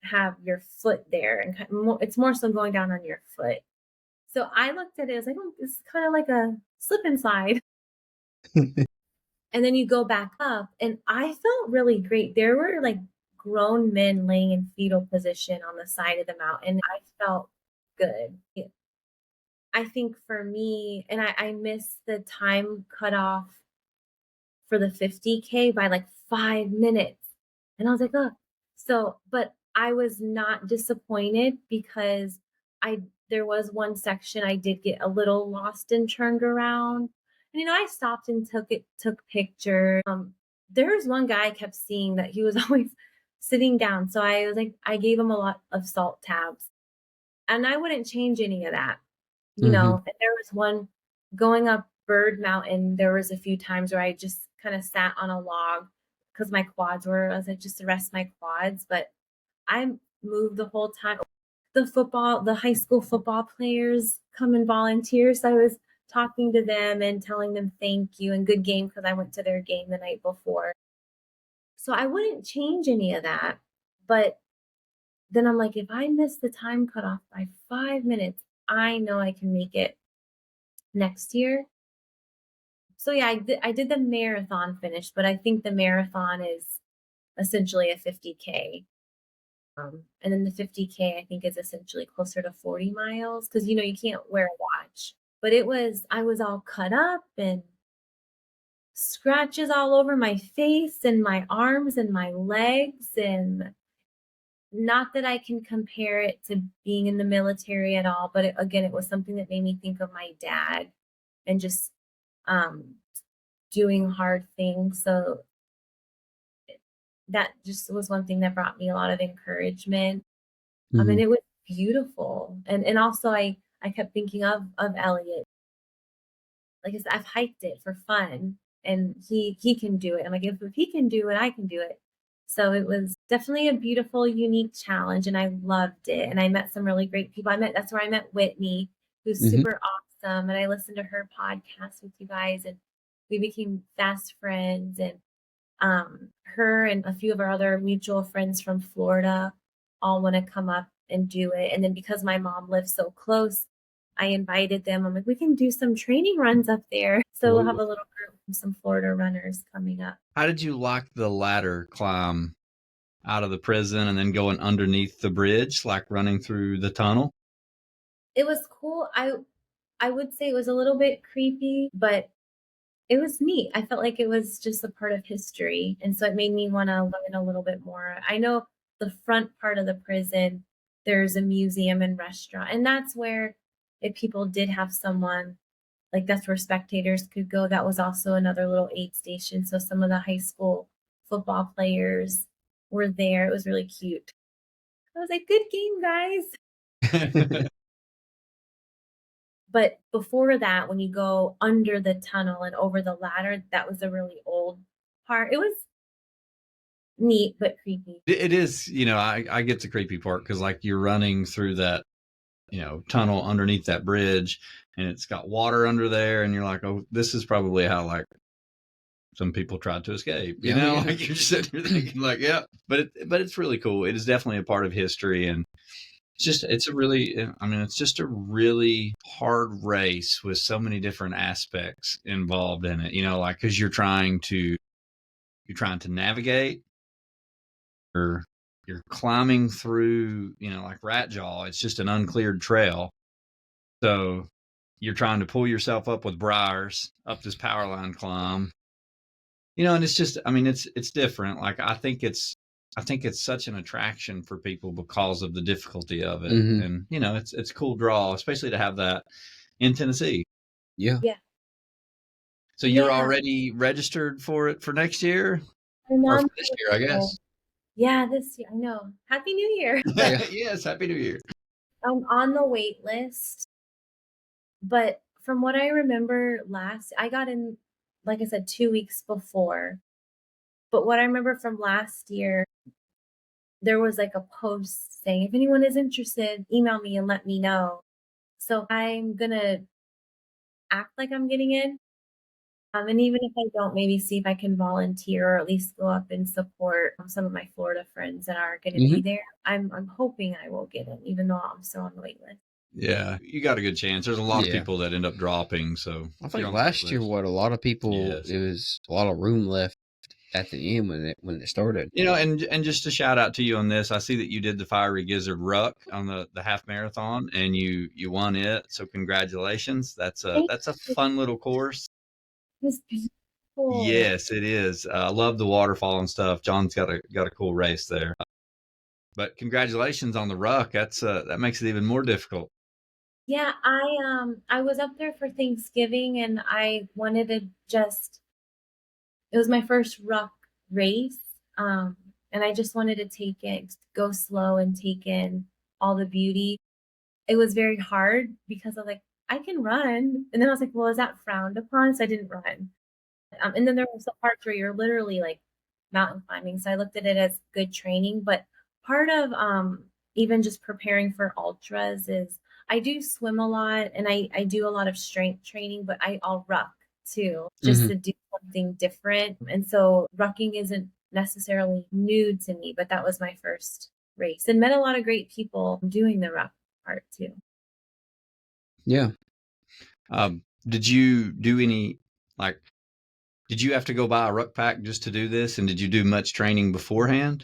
have your foot there. And it's more so going down on your foot. So I looked at it, I was like, oh, this is kind of like a slip and slide. And then you go back up, and I felt really great. There were like grown men laying in fetal position on the side of the mountain. I felt good. I think for me, and I missed the time cutoff for the 50K by like 5 minutes. And I was like, oh, so, but I was not disappointed because there was one section I did get a little lost and turned around. And, I stopped and took pictures. There was one guy I kept seeing that he was always sitting down. So I was like, I gave him a lot of salt tabs, and I wouldn't change any of that, Mm-hmm. And there was one going up Bird Mountain. There was a few times where I just kind of sat on a log because my quads were, I was like, just to rest my quads, but I moved the whole time. The high school football players come and volunteer. So I was talking to them and telling them thank you and good game because I went to their game the night before. So I wouldn't change any of that. But then I'm like, if I miss the time cutoff by 5 minutes, I know I can make it next year. So yeah, I did the marathon finish, but I think the marathon is essentially a 50K. And then the 50K, I think, is essentially closer to 40 miles because, you can't wear a watch. But I was all cut up and scratches all over my face and my arms and my legs. And not that I can compare it to being in the military at all, but again, it was something that made me think of my dad and just doing hard things. So that just was one thing that brought me a lot of encouragement. Mm-hmm. And it was beautiful. And also I kept thinking of Elliot. Like I said, I've hiked it for fun, and he can do it. I'm like, if he can do it, I can do it. So it was definitely a beautiful, unique challenge, and I loved it. And I met some really great people. That's where I met Whitney, who's Mm-hmm. super awesome. And I listened to her podcast with you guys, and we became fast friends. And her and a few of our other mutual friends from Florida all want to come up and do it. And then because my mom lives so close, I invited them. I'm like, we can do some training runs up there. So we'll have a little group of some Florida runners coming up. How did you like the ladder climb out of the prison and then going underneath the bridge, like running through the tunnel? It was cool. I would say it was a little bit creepy, but it was neat. I felt like it was just a part of history. And so it made me want to learn a little bit more. I know the front part of the prison, there's a museum and restaurant. And that's where, if people did have someone, like that's where spectators could go. That was also another little aid station. So some of the high school football players were there. It was really cute. I was like, good game, guys. But before that, when you go under the tunnel and over the ladder, that was a really old part. It was neat, but creepy. It is, I get the creepy part because like you're running through that, tunnel underneath that bridge, and it's got water under there, and you're like, oh, this is probably how like some people tried to escape, Yeah. like you're sitting here thinking like, yeah, but it's really cool. It is definitely a part of history, and it's just a really hard race with so many different aspects involved in it, like, cause you're trying to navigate, or you're climbing through, like Rat Jaw. It's just an uncleared trail. So you're trying to pull yourself up with briars up this power line climb, and it's just, it's different. Like, I think it's such an attraction for people because of the difficulty of it. Mm-hmm. And, it's a cool draw, especially to have that in Tennessee. Yeah. Yeah. So you're already registered for it for next year? Or for this year, I guess. Yeah, this year. I know. Happy New Year. Yes, Happy New Year. I'm on the wait list. But from what I remember I got in, like I said, 2 weeks before. But what I remember from last year, there was like a post saying, if anyone is interested, email me and let me know. So I'm going to act like I'm getting in. And even if I don't, maybe see if I can volunteer or at least go up and support some of my Florida friends that are going to be there. I'm hoping I will get in, even though I'm still on the wait list. Yeah, you got a good chance. There's a lot of Yeah. people that end up dropping. So I think last year, a lot of people, Yes. it was a lot of room left at the end when it started. You know, and just a shout out to you on this. I see that you did the Fiery Gizzard Ruck on the half marathon, and you won it. So congratulations. That's a fun little course. It was beautiful. Yes, it is. I love the waterfall and stuff. John's got a cool race there. But congratulations on the ruck. That makes it even more difficult. Yeah, I was up there for Thanksgiving, and I wanted to it was my first ruck race. And I just wanted to go slow and take in all the beauty. It was very hard because I was like, I can run. And then I was like, well, is that frowned upon? So I didn't run. And then there were some parts where you're literally like mountain climbing. So I looked at it as good training. But part of even just preparing for ultras is I do swim a lot, and I do a lot of strength training, but I'll ruck too, just to do something different. And so rucking isn't necessarily new to me, but that was my first race, and met a lot of great people doing the ruck part too. Yeah. Did you do any, did you have to go buy a ruck pack just to do this? And did you do much training beforehand?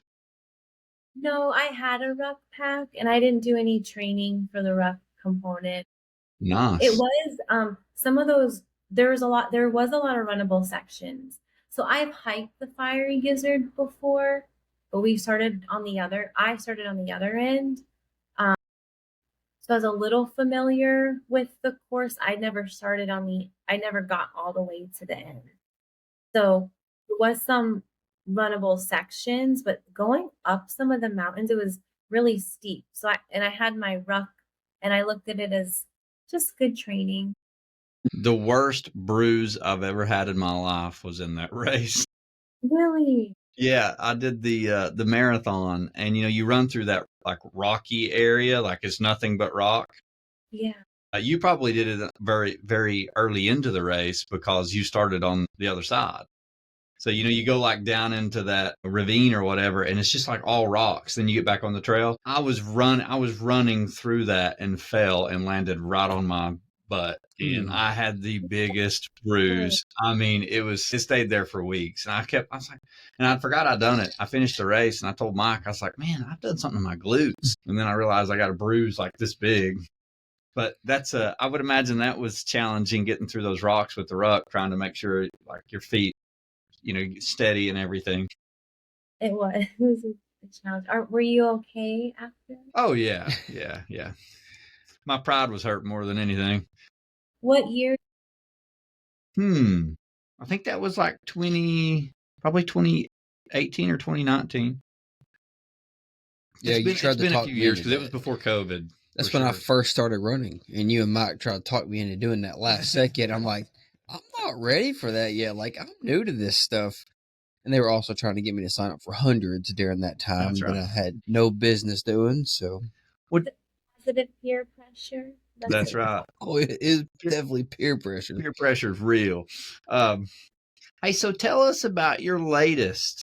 No, I had a ruck pack, and I didn't do any training for the ruck component. Nice. It was some of those, there was a lot of runnable sections. So I've hiked the Fiery Gizzard before, but I started on the other end. So I was a little familiar with the course. I never got all the way to the end. So there was some runnable sections, but going up some of the mountains, it was really steep. So I had my ruck, and I looked at it as just good training. The worst bruise I've ever had in my life was in that race. Really? Yeah, I did the marathon, and you run through that like rocky area, like it's nothing but rock. Yeah. You probably did it very, very early into the race because you started on the other side. So, you go like down into that ravine or whatever, and it's just like all rocks. Then you get back on the trail. I was running through that and fell and landed right on my butt. And I had the biggest bruise. I mean, it stayed there for weeks. And I was like, and I forgot I'd done it. I finished the race, and I told Mike, I was like, man, I've done something to my glutes. And then I realized I got a bruise like this big. But I would imagine that was challenging, getting through those rocks with the ruck, trying to make sure like your feet, steady and everything. It was a challenge. Were you okay after? Oh yeah. My pride was hurt more than anything. What year? I think that was like probably 2018 or 2019. Yeah, it's been a few years because it was before COVID. That's when I first started running, and you and Mike tried to talk me into doing that last second. I'm like, I'm not ready for that yet. Like, I'm new to this stuff. And they were also trying to get me to sign up for hundreds during that time that I had no business doing. So, positive peer pressure. That's right. Oh, it is definitely peer pressure. Peer pressure is real. Hey, so tell us about your latest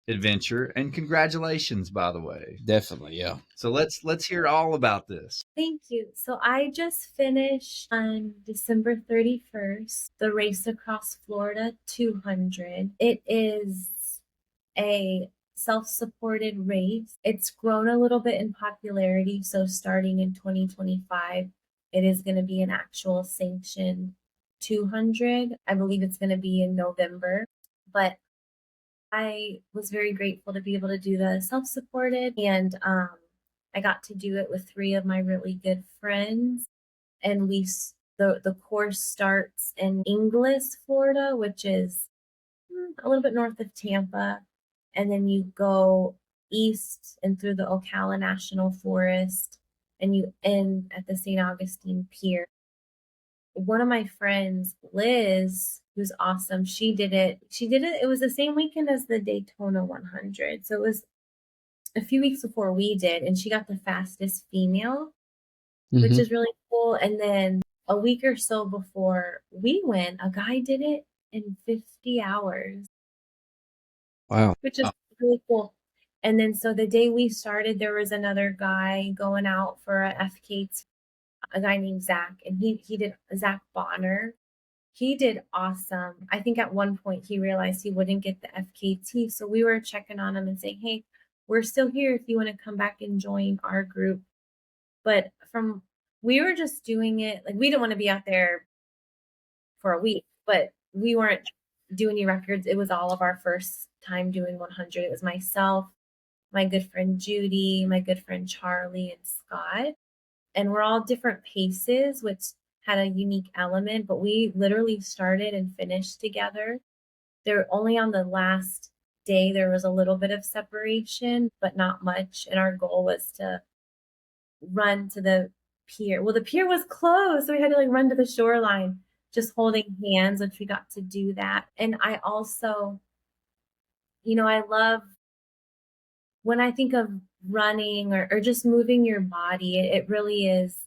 adventure, and congratulations, by the way. Definitely, yeah. So let's hear all about this. Thank you. So I just finished on December 31st the Race Across Florida 200. It is a self-supported race. It's grown a little bit in popularity, so starting in 2025 it is going to be an actual sanctioned 200. I believe it's going to be in November, but I was very grateful to be able to do the self-supported, and I got to do it with 3 of my really good friends. And the course starts in Inglis, Florida, which is a little bit north of Tampa. And then you go east and through the Ocala National Forest, and you end at the St. Augustine Pier. One of my friends, Liz, who's awesome, she did it. It was the same weekend as the Daytona 100. So it was a few weeks before we did, and she got the fastest female, which is really cool. And then a week or so before we went, a guy did it in 50 hours. Wow. Which is really cool. And then so the day we started, there was another guy going out for a FK a guy named Zach, and he did Zach Bonner. He did awesome. I think at one point he realized he wouldn't get the FKT. So we were checking on him and saying, hey, we're still here if you want to come back and join our group. But we were just doing it. Like, we didn't want to be out there for a week, but we weren't doing any records. It was all of our first time doing 100. It was myself, my good friend Judy, my good friend Charlie, and Scott. And we're all different paces, which had a unique element, but we literally started and finished together. There only on the last day, there was a little bit of separation, but not much. And our goal was to run to the pier. Well, the pier was closed, so we had to run to the shoreline, just holding hands, which we got to do that. And I also, I love when I think of running or just moving your body, it really is.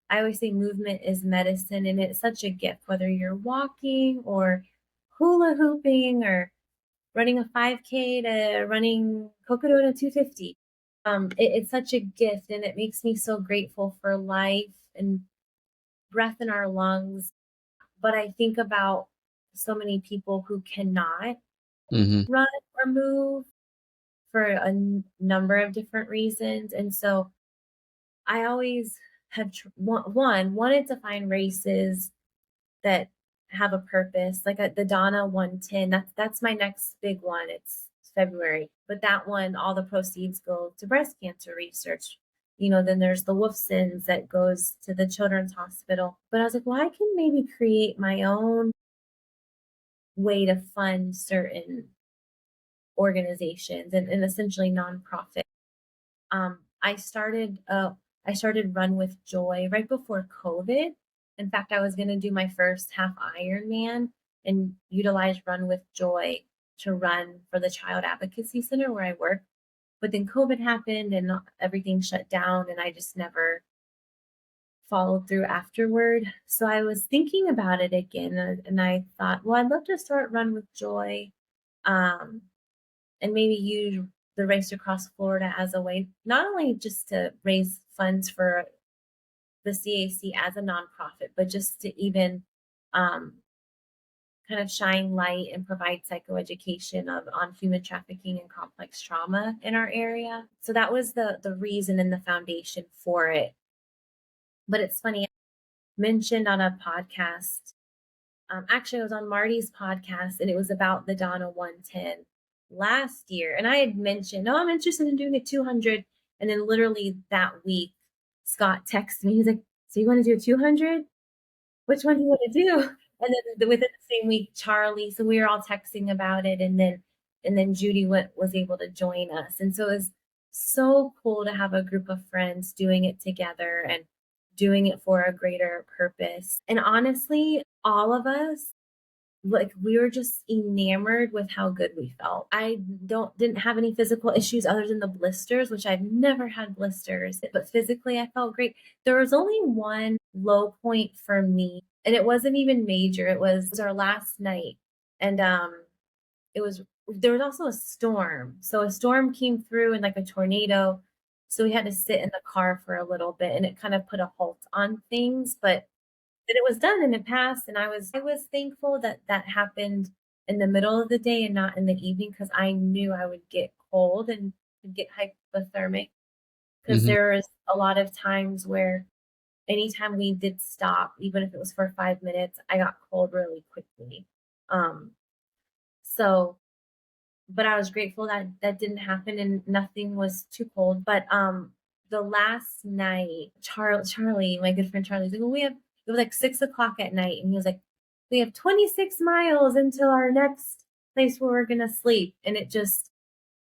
I always say movement is medicine, and it's such a gift, whether you're walking or hula hooping or running a 5K to running Cocodona 250. It's such a gift, and it makes me so grateful for life and breath in our lungs. But I think about so many people who cannot run or move for a number of different reasons. And so I always have wanted to find races that have a purpose, like the Donna 110. That's my next big one. It's February, but that one, all the proceeds go to breast cancer research. Then there's the Wolfsons that goes to the Children's Hospital. But I was like, well, I can maybe create my own way to fund certain organizations and essentially nonprofit. I started Run with Joy right before COVID. In fact, I was going to do my first half Ironman and utilize Run with Joy to run for the Child Advocacy Center where I work. But then COVID happened and everything shut down, and I just never followed through afterward. So I was thinking about it again, and I thought, well, I'd love to start Run with Joy, and maybe use the Race Across Florida as a way, not only just to raise funds for the CAC as a nonprofit, but just to even kind of shine light and provide psychoeducation on human trafficking and complex trauma in our area. So that was the reason and the foundation for it. But it's funny, I mentioned on a podcast, actually I was on Marty's podcast, and it was about the Donna 110 last year. And I had mentioned, I'm interested in doing a 200. And then literally that week, Scott texted me. He's like, so you want to do a 200? Which one do you want to do? And then within the same week, Charlie. So we were all texting about it. And then Judy was able to join us. And so it was so cool to have a group of friends doing it together and doing it for a greater purpose. And honestly, all of us, we were just enamored with how good we felt. I didn't have any physical issues other than the blisters, which I've never had blisters, but physically I felt great. There was only one low point for me, and it wasn't even major. It was our last night, and there was also a storm. So a storm came through and like a tornado. So we had to sit in the car for a little bit, and it kind of put a halt on things, but then it was done and it passed. And I was thankful that happened in the middle of the day and not in the evening, because I knew I would get cold and get hypothermic, because there was a lot of times where anytime we did stop, even if it was for 5 minutes, I got cold really quickly. But I was grateful that didn't happen and nothing was too cold. But the last night, Charlie, my good friend Charlie's like, well, it was like 6:00 at night, and he was like, we have 26 miles until our next place where we're gonna sleep. And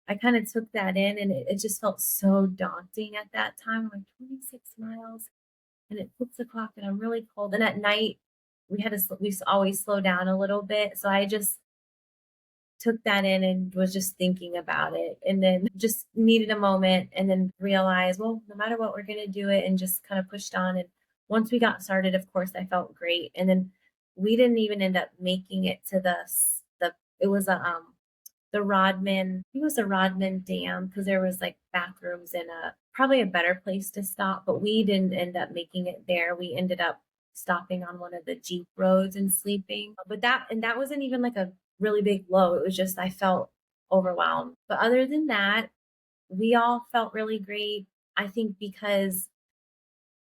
I kind of took that in, and it just felt so daunting at that time. I'm like, 26 miles, and it's 6:00, and I'm really cold. And at night, we always slow down a little bit. So I just took that in and was just thinking about it, and then just needed a moment, and then realized, well, no matter what, we're gonna do it, and just kind of pushed on. And once we got started, of course, I felt great. And then we didn't even end up making it to it was the the Rodman, I think it was the Rodman Dam, because there was like bathrooms and probably a better place to stop, but we didn't end up making it there. We ended up stopping on one of the Jeep roads and sleeping. But that wasn't even like a really big low. It was just I felt overwhelmed. But other than that, we all felt really great. I think because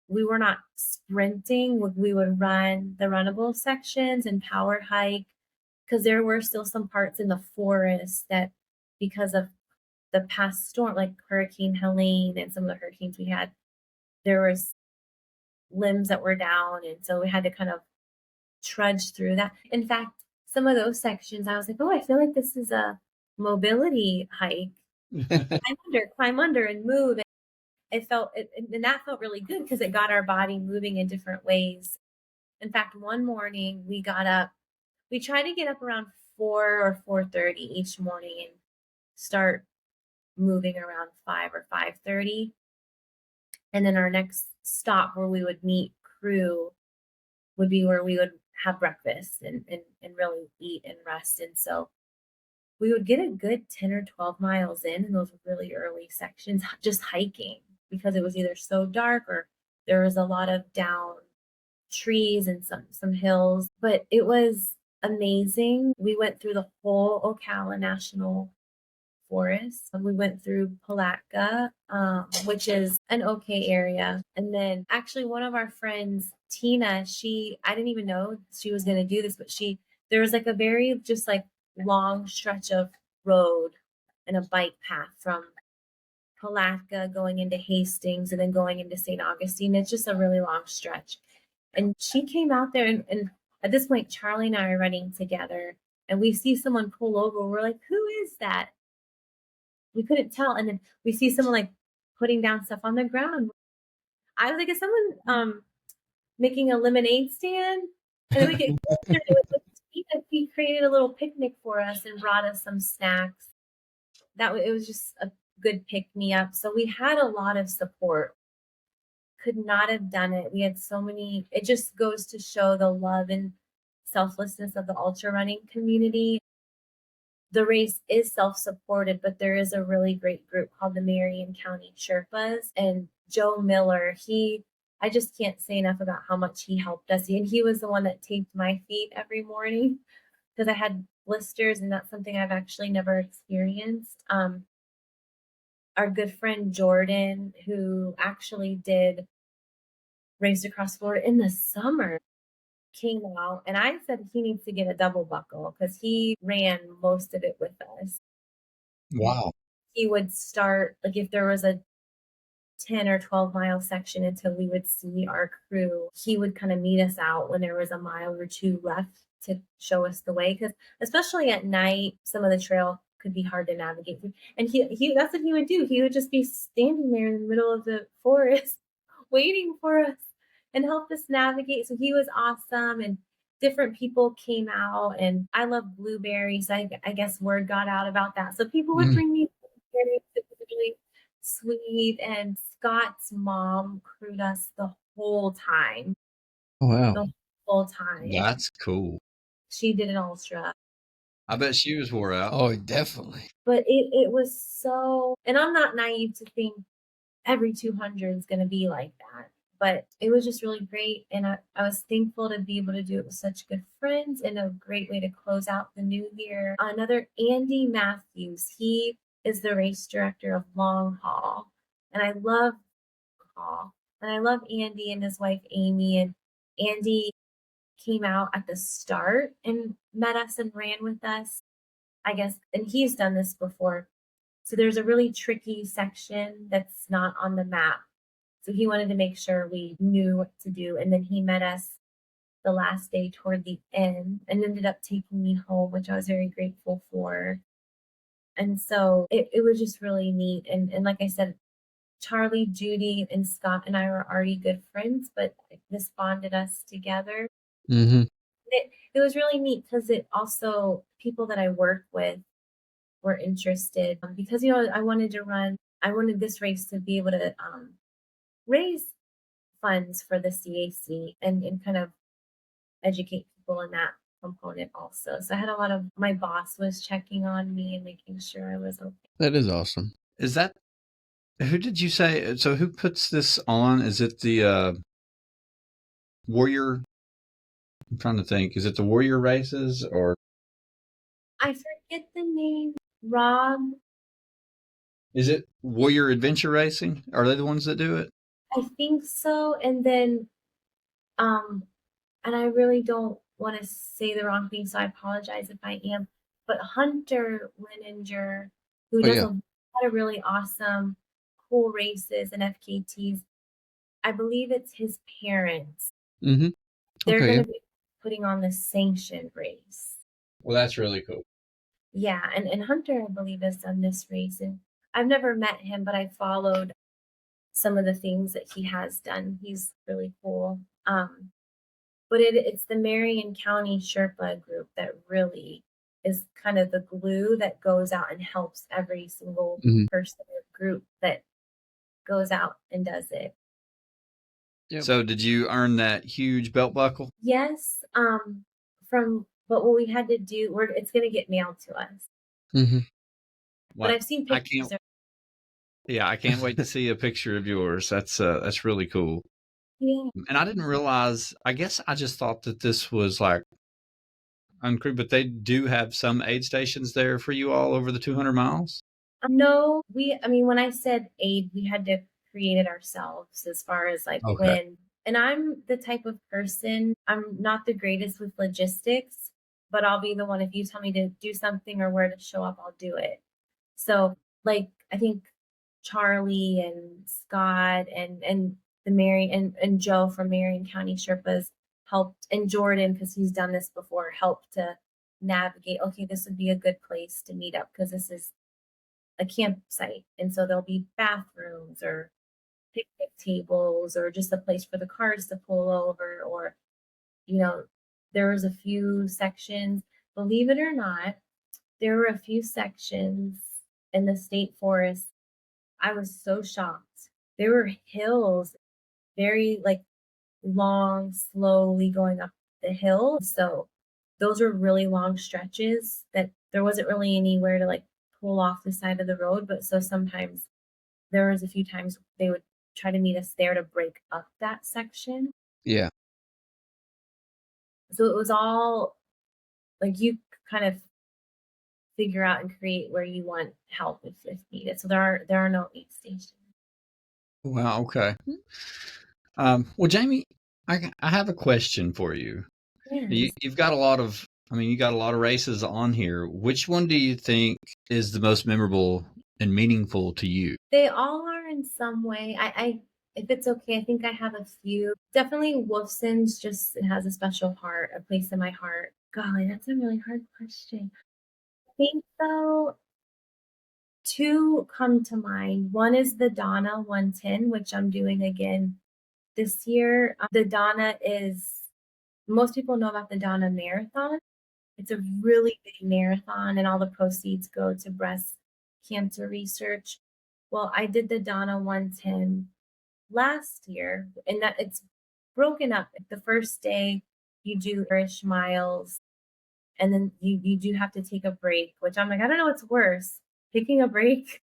we were not sprinting, we would run the runnable sections and power hike, because there were still some parts in the forest that, because of the past storm, like Hurricane Helene and some of the hurricanes we had, there was limbs that were down. And so we had to kind of trudge through that. In fact, some of those sections, I was like, oh, I feel like this is a mobility hike. Climb under and move. And that felt really good because it got our body moving in different ways. In fact, one morning we got up, we tried to get up around 4 or 4:30 each morning and start moving around 5 or 5:30. And then our next stop where we would meet crew would be where we would have breakfast and really eat and rest. And so we would get a good 10 or 12 miles in those really early sections, just hiking, because it was either so dark or there was a lot of down trees and some hills. But it was amazing. We went through the whole Ocala National Forest. We went through Palatka, which is an okay area. And then actually one of our friends, Tina, I didn't even know she was going to do this, but there was like a very just like long stretch of road and a bike path from Palatka going into Hastings and then going into St. Augustine. It's just a really long stretch. And she came out there and at this point, Charlie and I are running together and we see someone pull over. We're like, who is that? We couldn't tell. And then we see someone like putting down stuff on the ground. I was like, is someone making a lemonade stand? And then we get closer. He created a little picnic for us and brought us some snacks. It was just a good pick me up. So we had a lot of support. Could not have done it. We had so many. It just goes to show the love and selflessness of the ultra running community. The race is self-supported, but there is a really great group called the Marion County Sherpas, and Joe Miller. I just can't say enough about how much he helped us. And he was the one that taped my feet every morning because I had blisters, and that's something I've actually never experienced. Our good friend Jordan, who actually did Race Across Florida in the summer, came out, and I said he needs to get a double buckle because he ran most of it with us. Wow. He would start, like if there was a 10 or 12 mile section until we would see our crew, he would kind of meet us out when there was a mile or two left to show us the way, because especially at night, some of the trail could be hard to navigate through. And he that's what he would do. He would just be standing there in the middle of the forest waiting for us and help us navigate. So he was awesome, and different people came out, and I love blueberries. I guess word got out about that. So people would bring me blueberries. It was really sweet. And Scott's mom crewed us the whole time. Oh, wow. The whole time. That's cool. She did an ultra. I bet she was wore out. Oh, definitely. But it was so, and I'm not naive to think every 200 is going to be like that. But it was just really great. And I was thankful to be able to do it with such good friends and a great way to close out the new year. Another Andy Matthews, he is the race director of Long Haul. And I love Haul. And I love Andy and his wife, Amy. And Andy came out at the start and met us and ran with us, I guess. And he's done this before. So there's a really tricky section that's not on the map. So he wanted to make sure we knew what to do. And then he met us the last day toward the end and ended up taking me home, which I was very grateful for. And so it was just really neat. And like I said, Charlie, Judy, and Scott and I were already good friends, but this bonded us together. Mm-hmm. It was really neat because it also, people that I work with were interested because, I wanted this race to be able to raise funds for the CAC and kind of educate people in that component also. So I had a lot of, my boss was checking on me and making sure I was okay. That is awesome. Is that, who did you say? So who puts this on? Is it the Warrior? I'm trying to think. Is it the Warrior races or? I forget the name. Rob. Is it Warrior Adventure Racing? Are they the ones that do it? I think so. And then, and I really don't want to say the wrong thing, so I apologize if I am. But Hunter Lininger, who does a lot of really awesome, cool races and FKTs, I believe it's his parents. Mm-hmm. They're going to be putting on the sanctioned race. Well, that's really cool. Yeah, and Hunter, I believe, has done this race. And I've never met him, but I followed some of the things that he has done. He's really cool. But it's the Marion County Sherpa group that really is kind of the glue that goes out and helps every single person or group that goes out and does it. Yep. So did you earn that huge belt buckle? Yes. But what we had to do, it's going to get mailed to us. Mm-hmm. But I've seen pictures. I can't wait to see a picture of yours. That's really cool. Yeah. And I didn't realize, I guess I just thought that this was like uncrewed, but they do have some aid stations there for you all over the 200 miles? No, when I said aid, we had to create it ourselves as far as like when, and I'm the type of person, I'm not the greatest with logistics, but I'll be the one, if you tell me to do something or where to show up, I'll do it. So like, I think Charlie and Scott and the Marion and Joe from Marion County Sherpas helped, and Jordan, because he's done this before, helped to navigate, okay, this would be a good place to meet up because this is a campsite. And so there'll be bathrooms or picnic tables or just a place for the cars to pull over, or, there was a few sections, believe it or not, there were a few sections in the state forest. I was so shocked. There were hills, very like long, slowly going up the hill. So those were really long stretches that there wasn't really anywhere to like pull off the side of the road. But so sometimes there was a few times they would try to meet us there to break up that section. Yeah. So it was all like you kind of figure out and create where you want help if needed. So there are no aid stations. Wow. Okay. Well, Jamie, I have a question for you. Yes. You've got a lot of, you got a lot of races on here. Which one do you think is the most memorable and meaningful to you? They all are in some way. I if it's okay, I think I have a few. Definitely Wolfson's, just it has a special heart, a place in my heart. Golly, that's a really hard question. I think though, two come to mind. One is the Donna 110, which I'm doing again this year. The Donna is, most people know about the Donna Marathon. It's a really big marathon and all the proceeds go to breast cancer research. Well, I did the Donna 110 last year, and that it's broken up. The first day you do ish miles, and then you do have to take a break, which I'm like, I don't know what's worse, taking a break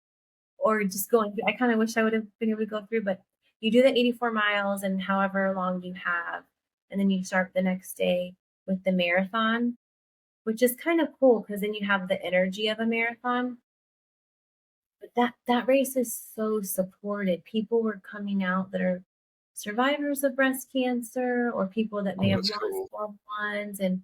or just going through. I kind of wish I would have been able to go through, but you do the 84 miles and however long you have, and then you start the next day with the marathon, which is kind of cool because then you have the energy of a marathon. But that race is so supported. People were coming out that are survivors of breast cancer or people that may have lost loved ones. And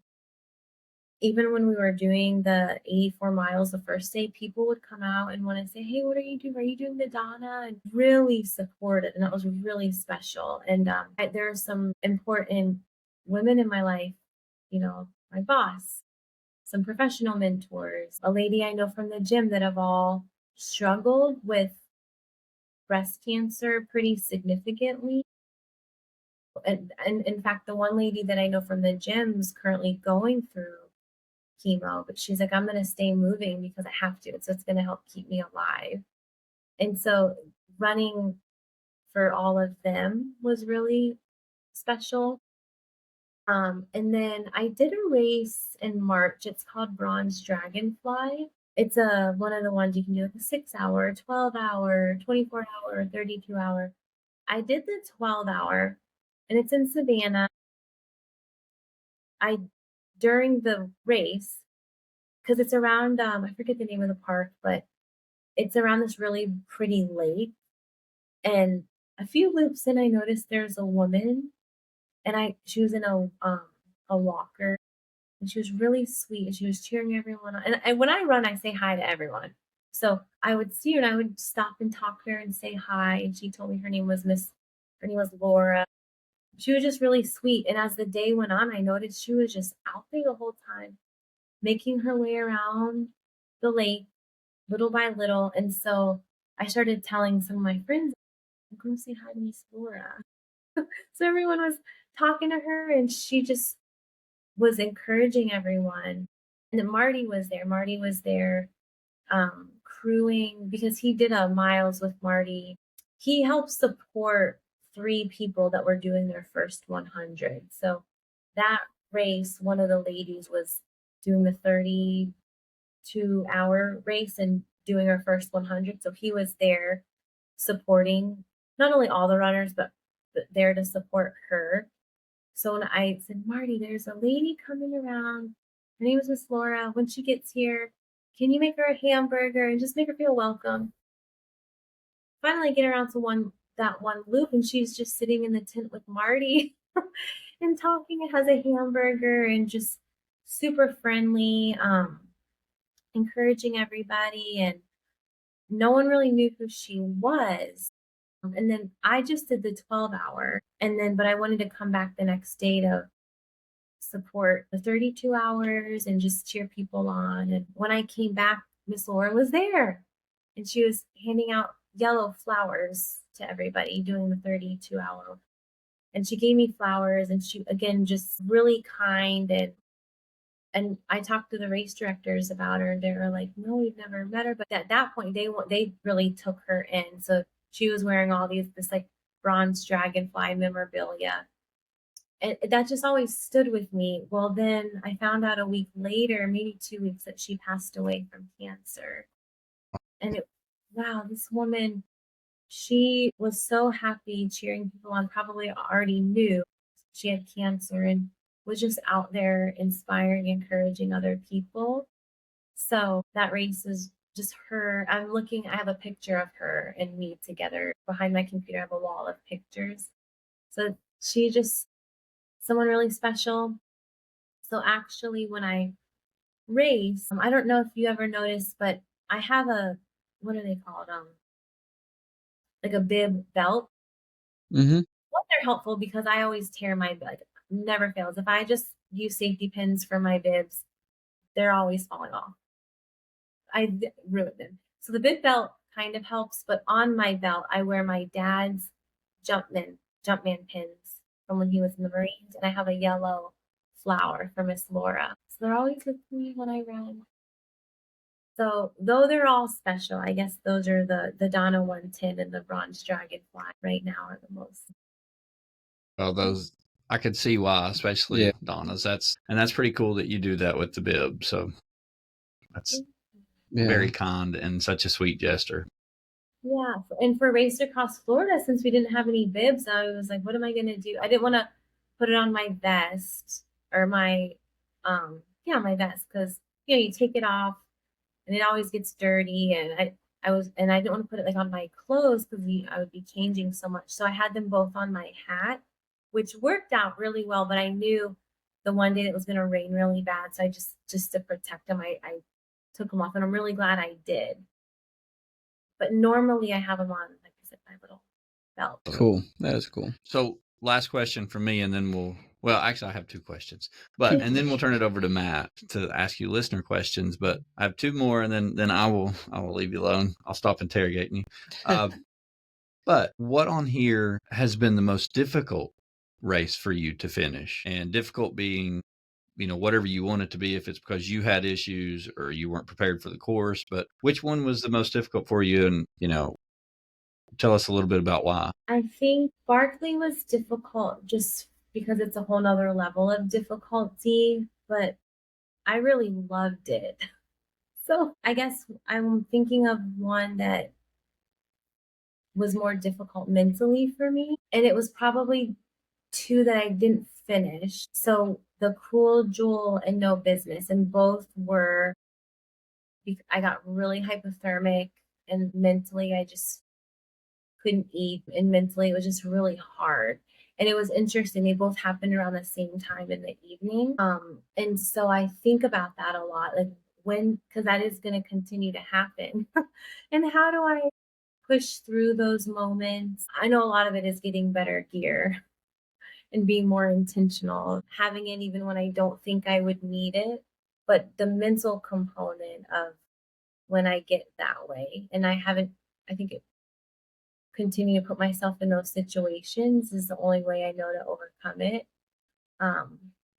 even when we were doing the 84 miles the first day, people would come out and want to say, hey, what are you doing? Are you doing the Donna? And really supported. And that was really special. And there are some important women in my life, my boss, some professional mentors, a lady I know from the gym that have all struggled with breast cancer pretty significantly. And in fact, the one lady that I know from the gym is currently going through chemo, but she's like, I'm going to stay moving because I have to. So it's going to help keep me alive. And so running for all of them was really special. And then I did a race in March. It's called Bronze Dragonfly. It's one of the ones you can do, like a 6-hour, 12-hour, 24-hour, 32-hour. I did the 12-hour, and it's in Savannah. During the race, because it's around, I forget the name of the park, but it's around this really pretty lake. And a few loops in, I noticed there's a woman, and she was in a walker, and she was really sweet, and she was cheering everyone on. And when I run, I say hi to everyone. So I would see her, and I would stop and talk to her and say hi. And she told me her name was Laura. She was just really sweet. And as the day went on, I noticed she was just out there the whole time, making her way around the lake little by little. And so I started telling some of my friends, I'm going to say hi to Miss Laura. So everyone was talking to her, and she just was encouraging everyone. And then Marty was there crewing, because he did a miles with Marty. He helped support 3 people that were doing their first 100. So that race, one of the ladies was doing the 32-hour race and doing her first 100. So he was there supporting not only all the runners, but there to support her. So when I said, Marty, there's a lady coming around. Her name is Miss Laura. When she gets here, can you make her a hamburger and just make her feel welcome? Finally get around to that one loop, and she's just sitting in the tent with Marty and talking, and has a hamburger, and just super friendly, encouraging everybody, and no one really knew who she was. And then I just did the 12-hour, but I wanted to come back the next day to support the 32 hours and just cheer people on. And when I came back, Miss Laura was there, and she was handing out yellow flowers to everybody doing the 32-hour. And she gave me flowers, and she, again, just really kind. And I talked to the race directors about her, and they were like, no, we've never met her. But at that point, they really took her in. So she was wearing all this like bronze dragonfly memorabilia. And that just always stood with me. Well, then I found out a week later, maybe 2 weeks, that she passed away from cancer. And wow, this woman, she was so happy cheering people on, probably already knew she had cancer, and was just out there inspiring, encouraging other people. So that race is just her. I have a picture of her and me together. Behind my computer, I have a wall of pictures. So she just, someone really special. So actually, when I race, I don't know if you ever noticed, but I have what are they called? Like a bib belt. Mm-hmm. Well, they're helpful because I always tear my bib. Never fails. If I just use safety pins for my bibs, they're always falling off. I ruined them. So the bib belt kind of helps, but on my belt, I wear my dad's Jumpman pins from when he was in the Marines, and I have a yellow flower for Miss Laura. So they're always with me when I run. So though they're all special, I guess those are the Donna 110 and the Bronze Dragonfly right now are the most. Well, those, I could see why, especially Donna's. That's pretty cool that you do that with the bib. So that's very kind and such a sweet gesture. Yeah. And for Race Across Florida, since we didn't have any bibs, I was like, what am I going to do? I didn't want to put it on my vest or my vest, because, you take it off and it always gets dirty. And I didn't want to put it like on my clothes because I would be changing so much. So I had them both on my hat, which worked out really well. But I knew the one day that it was going to rain really bad. So I just to protect them, I took them off, and I'm really glad I did. But normally I have them on, like I said, my little belt. Cool. That is cool. So last question from me, and then actually I have 2 questions, and then we'll turn it over to Matt to ask you listener questions. But I have 2 more, and then I will leave you alone. I'll stop interrogating you. But what on here has been the most difficult race for you to finish? And difficult being, whatever you want it to be, if it's because you had issues or you weren't prepared for the course, but which one was the most difficult for you? And, tell us a little bit about why. I think Barkley was difficult just because it's a whole nother level of difficulty, but I really loved it. So I guess I'm thinking of one that was more difficult mentally for me. And it was probably two that I didn't finish. So the Cruel Jewel and No Business, and both were, I got really hypothermic, and mentally I just couldn't eat, and mentally it was just really hard. And it was interesting. They both happened around the same time in the evening. And so I think about that a lot, like when, because that is going to continue to happen. And how do I push through those moments? I know a lot of it is getting better gear and being more intentional, having it even when I don't think I would need it. But the mental component of when I get that way, and I think it continue to put myself in those situations is the only way I know to overcome it.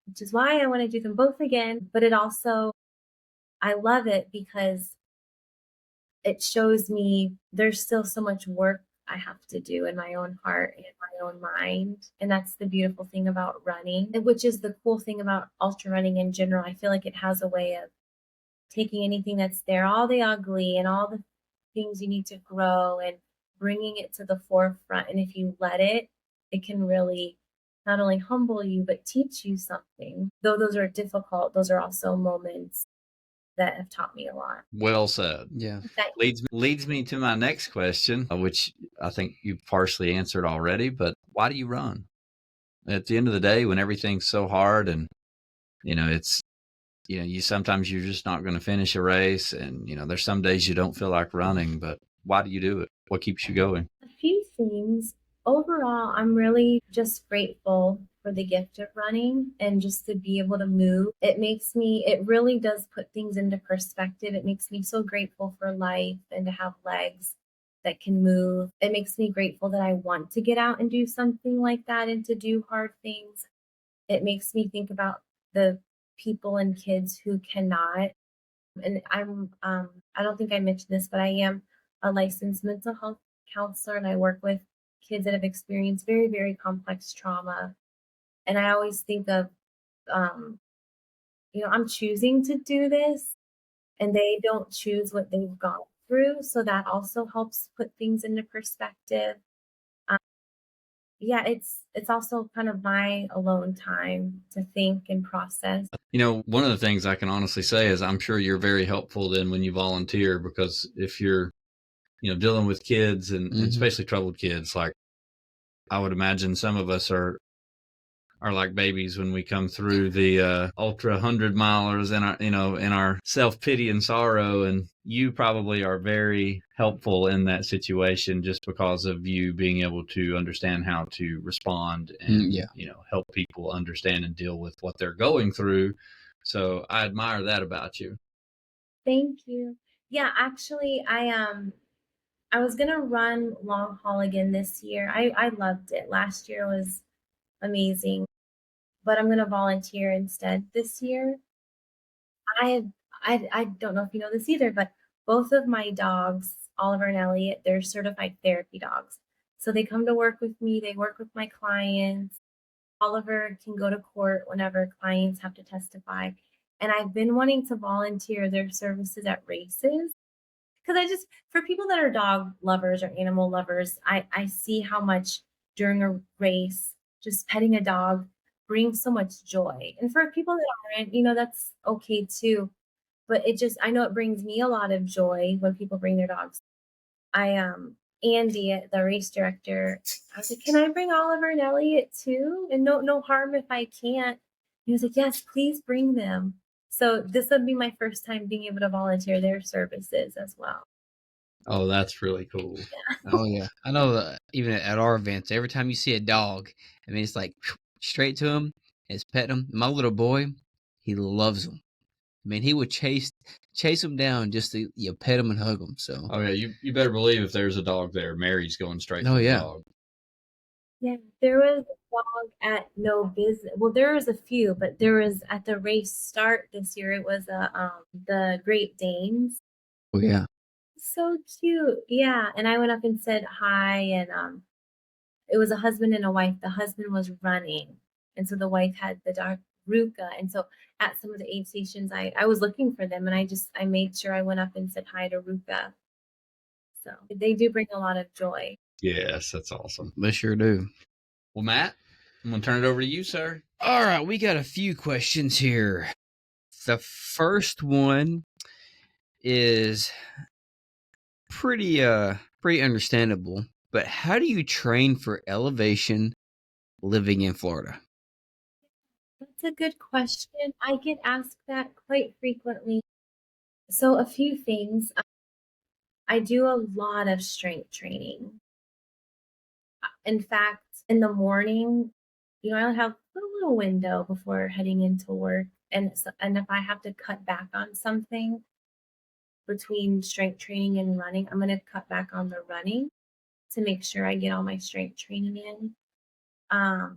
Which is why I want to do them both again. But it also, I love it because it shows me there's still so much work I have to do in my own heart and my own mind. And that's the beautiful thing about running, which is the cool thing about ultra running in general. I feel like it has a way of taking anything that's there, all the ugly and all the things you need to grow, and bringing it to the forefront. And if you let it, it can really not only humble you, but teach you something. Though those are difficult, those are also moments that have taught me a lot. Well said. Yeah. Leads me to my next question, which I think you partially answered already, but why do you run? At the end of the day, when everything's so hard and, it's, sometimes you're just not going to finish a race, and, there's some days you don't feel like running, but why do you do it? What keeps you going? A few things. Overall, I'm really just grateful for the gift of running and just to be able to move. It really does put things into perspective. It makes me so grateful for life and to have legs that can move. It makes me grateful that I want to get out and do something like that and to do hard things. It makes me think about the people and kids who cannot. And I don't think I mentioned this, but I am a licensed mental health counselor, and I work with kids that have experienced very, very complex trauma. And I always think of, I'm choosing to do this, and they don't choose what they've gone through. So that also helps put things into perspective. Yeah, it's also kind of my alone time to think and process. One of the things I can honestly say is I'm sure you're very helpful then when you volunteer, because if you're, dealing with kids and especially troubled kids, like I would imagine some of us are like babies when we come through the ultra 100 milers in our self-pity and sorrow. And you probably are very helpful in that situation just because of you being able to understand how to respond and, help people understand and deal with what they're going through. So I admire that about you. Thank you. Yeah, actually, I was gonna run long haul again this year. I loved it. Last year was amazing, but I'm gonna volunteer instead this year. I don't know if you know this either, but both of my dogs, Oliver and Elliot, they're certified therapy dogs. So they come to work with me. They work with my clients. Oliver can go to court whenever clients have to testify. And I've been wanting to volunteer their services at races. Because for people that are dog lovers or animal lovers, I see how much during a race, just petting a dog brings so much joy. And for people that aren't, that's okay too. But I know it brings me a lot of joy when people bring their dogs. Andy, the race director, I was like, can I bring Oliver and Elliot too? And no harm if I can't. He was like, yes, please bring them. So this would be my first time being able to volunteer their services as well. Oh, that's really cool. Yeah. Oh yeah, I know that even at our events, every time you see a dog, it's like straight to him, it's petting him. My little boy, he loves them. He would chase him down just to pet him and hug him. So. Oh yeah, you better believe if there's a dog there, Mary's going straight to the dog. Yeah, there was a dog at No Business. Well, there was a few, but there was at the race start this year. It was the Great Danes. Oh yeah, so cute. Yeah, and I went up and said hi, and it was a husband and a wife. The husband was running, And so the wife had the dog Ruka. And so at some of the aid stations, I was looking for them, and I made sure I went up and said hi to Ruka. So they do bring a lot of joy. Yes, that's awesome. They sure do. Well, Matt, I'm going to turn it over to you, sir. All right, we got a few questions here. The first one is pretty understandable, but how do you train for elevation living in Florida? That's a good question. I get asked that quite frequently. So a few things. I do a lot of strength training. In fact, in the morning, I have a little window before heading into work. And if I have to cut back on something between strength training and running, I'm going to cut back on the running to make sure I get all my strength training in.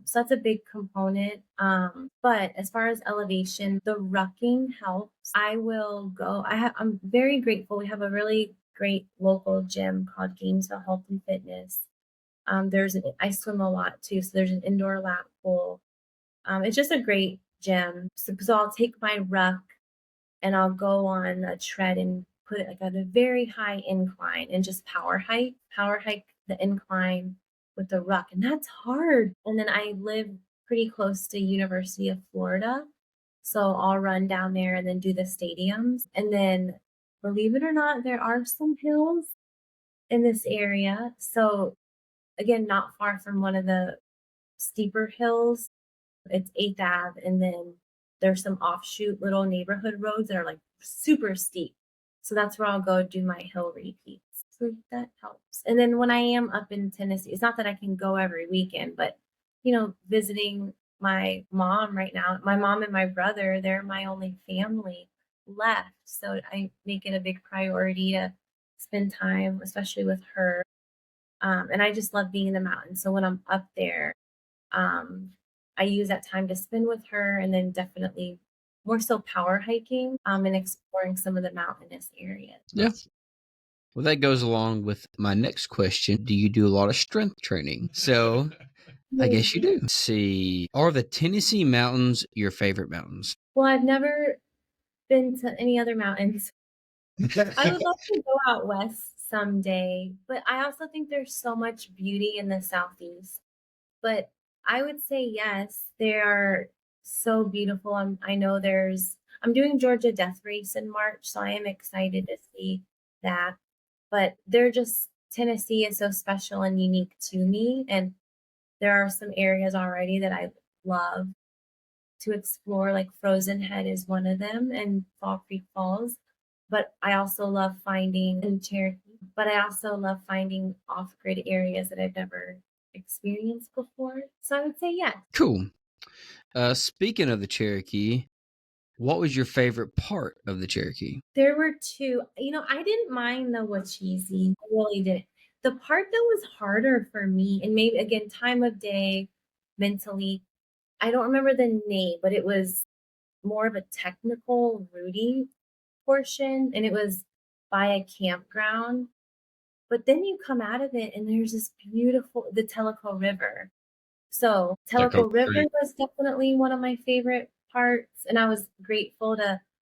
So that's a big component. But as far as elevation, the rucking helps. I'm very grateful. We have a really great local gym called Gainesville Health and Fitness. I swim a lot too. So there's an indoor lap pool. It's just a great gym. So I'll take my ruck and I'll go on a tread and put it like at a very high incline and just power hike the incline with the ruck. And that's hard. And then I live pretty close to University of Florida. So I'll run down there and then do the stadiums. And then, believe it or not, there are some hills in this area. So again, not far from one of the steeper hills. It's 8th Ave. And then there's some offshoot little neighborhood roads that are like super steep. So that's where I'll go do my hill repeats. So that helps. And then when I am up in Tennessee, it's not that I can go every weekend, but, visiting my mom right now, my mom and my brother, they're my only family left. So I make it a big priority to spend time, especially with her. And I just love being in the mountains. So when I'm up there, I use that time to spend with her, and then definitely more so power hiking and exploring some of the mountainous areas. Yeah. Well, that goes along with my next question. Do you do a lot of strength training? So I guess you do. Let's see. Are the Tennessee mountains your favorite mountains? Well, I've never been to any other mountains. I would love to go out west someday, but I also think there's so much beauty in the Southeast. But I would say yes, they are so beautiful. I know I'm doing Georgia Death Race in March, so I am excited to see that. But Tennessee is so special and unique to me. And there are some areas already that I love to explore, like Frozen Head is one of them, and Fall Creek Falls. But I also love finding in Cherokee, but I also love finding off-grid areas that I've never experienced before. So I would say yes. Cool. Speaking of the Cherokee, what was your favorite part of the Cherokee? There were two. I didn't mind the Wachisi. I really didn't. The part that was harder for me, and maybe again, time of day, mentally, I don't remember the name, but it was more of a technical Rudy portion, and it was by a campground. But then you come out of it, and there's this the Tellico River. So Tellico River was definitely one of my favorite parts, and I was grateful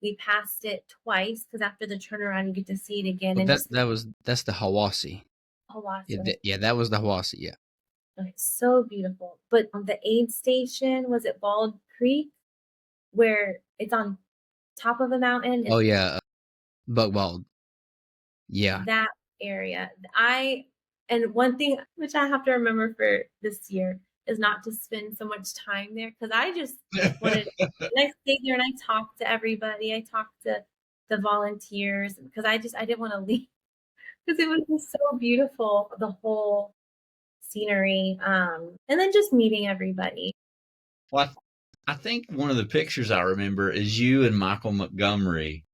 we passed it twice, because after the turnaround you get to see it again. Well, and that's the Hiwassee. Yeah, that was the Hiwassee. Yeah, it's so beautiful. But the aid station was at Bald Creek, where it's on top of a mountain. Oh yeah, Buckbald. Yeah, that area. And one thing which I have to remember for this year is not to spend so much time there, because I just wanted and I stayed there and I talked to everybody. I talked to the volunteers, because I didn't want to leave, because it was just so beautiful, the whole scenery, and then just meeting everybody. Well, I think one of the pictures I remember is you and Michael Montgomery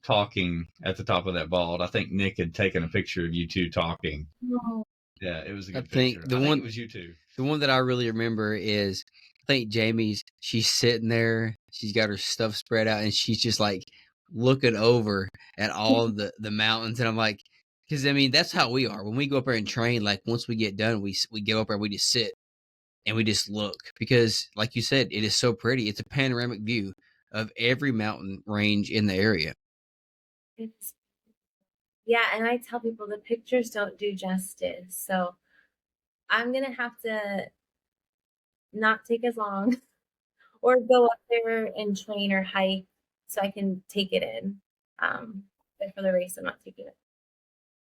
talking at the top of that bald. I think Nick had taken a picture of you two talking. Oh. Yeah, it was a good picture. I think it was you two. The one that I really remember is, I think she's sitting there, she's got her stuff spread out, and she's just like looking over at all the mountains. And I'm like, because I mean, that's how we are when we go up there and train. Like once we get done, we go up there, we just sit and we just look because, like you said, it is so pretty. It's a panoramic view of every mountain range in the area. It's Yeah, and I tell people the pictures don't do justice. So I'm gonna have to not take as long or go up there and train or hike so I can take it in. But for the race, I'm not taking it.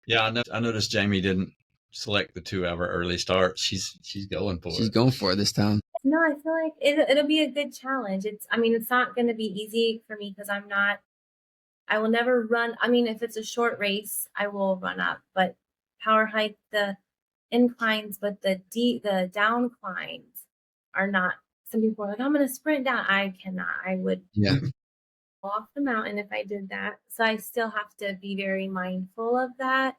Yeah, I noticed Jamie didn't select the 2 hour early start. She's going for She's it. going for it this time. No, I feel like it'll be a good challenge. It's not going to be easy for me because I will never run. I mean, if it's a short race, I will run up, but power hike the inclines, but the down climbs are not. Some people are like, I'm going to sprint down. I cannot. I would Yeah. fall off the mountain if I did that. So I still have to be very mindful of that.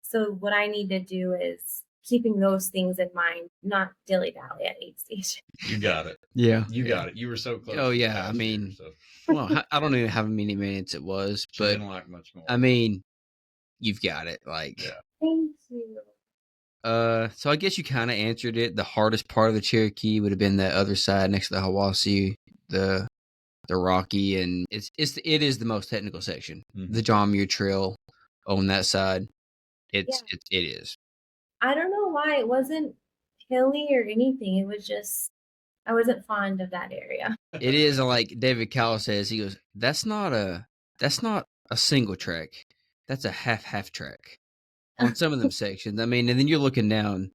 So what I need to do is keeping those things in mind, not dilly-dally at aid station. You got it. Yeah. You got it. You were so close. Oh, yeah. I mean, well, I don't even know how many minutes it was, she but didn't like much more. I mean, you've got it. Like, Yeah. Thank you. So I guess you kind of answered it. The hardest part of the Cherokee would have been that other side next to the Hiwassee, the Rocky, and it is the most technical section. Mhm. The John Muir Trail on that side, it is. I don't know why it wasn't hilly or anything. It was just I wasn't fond of that area. It is like David Cowell says. He goes, "That's not a single track. That's a half track on some of them sections." I mean, and then you're looking down,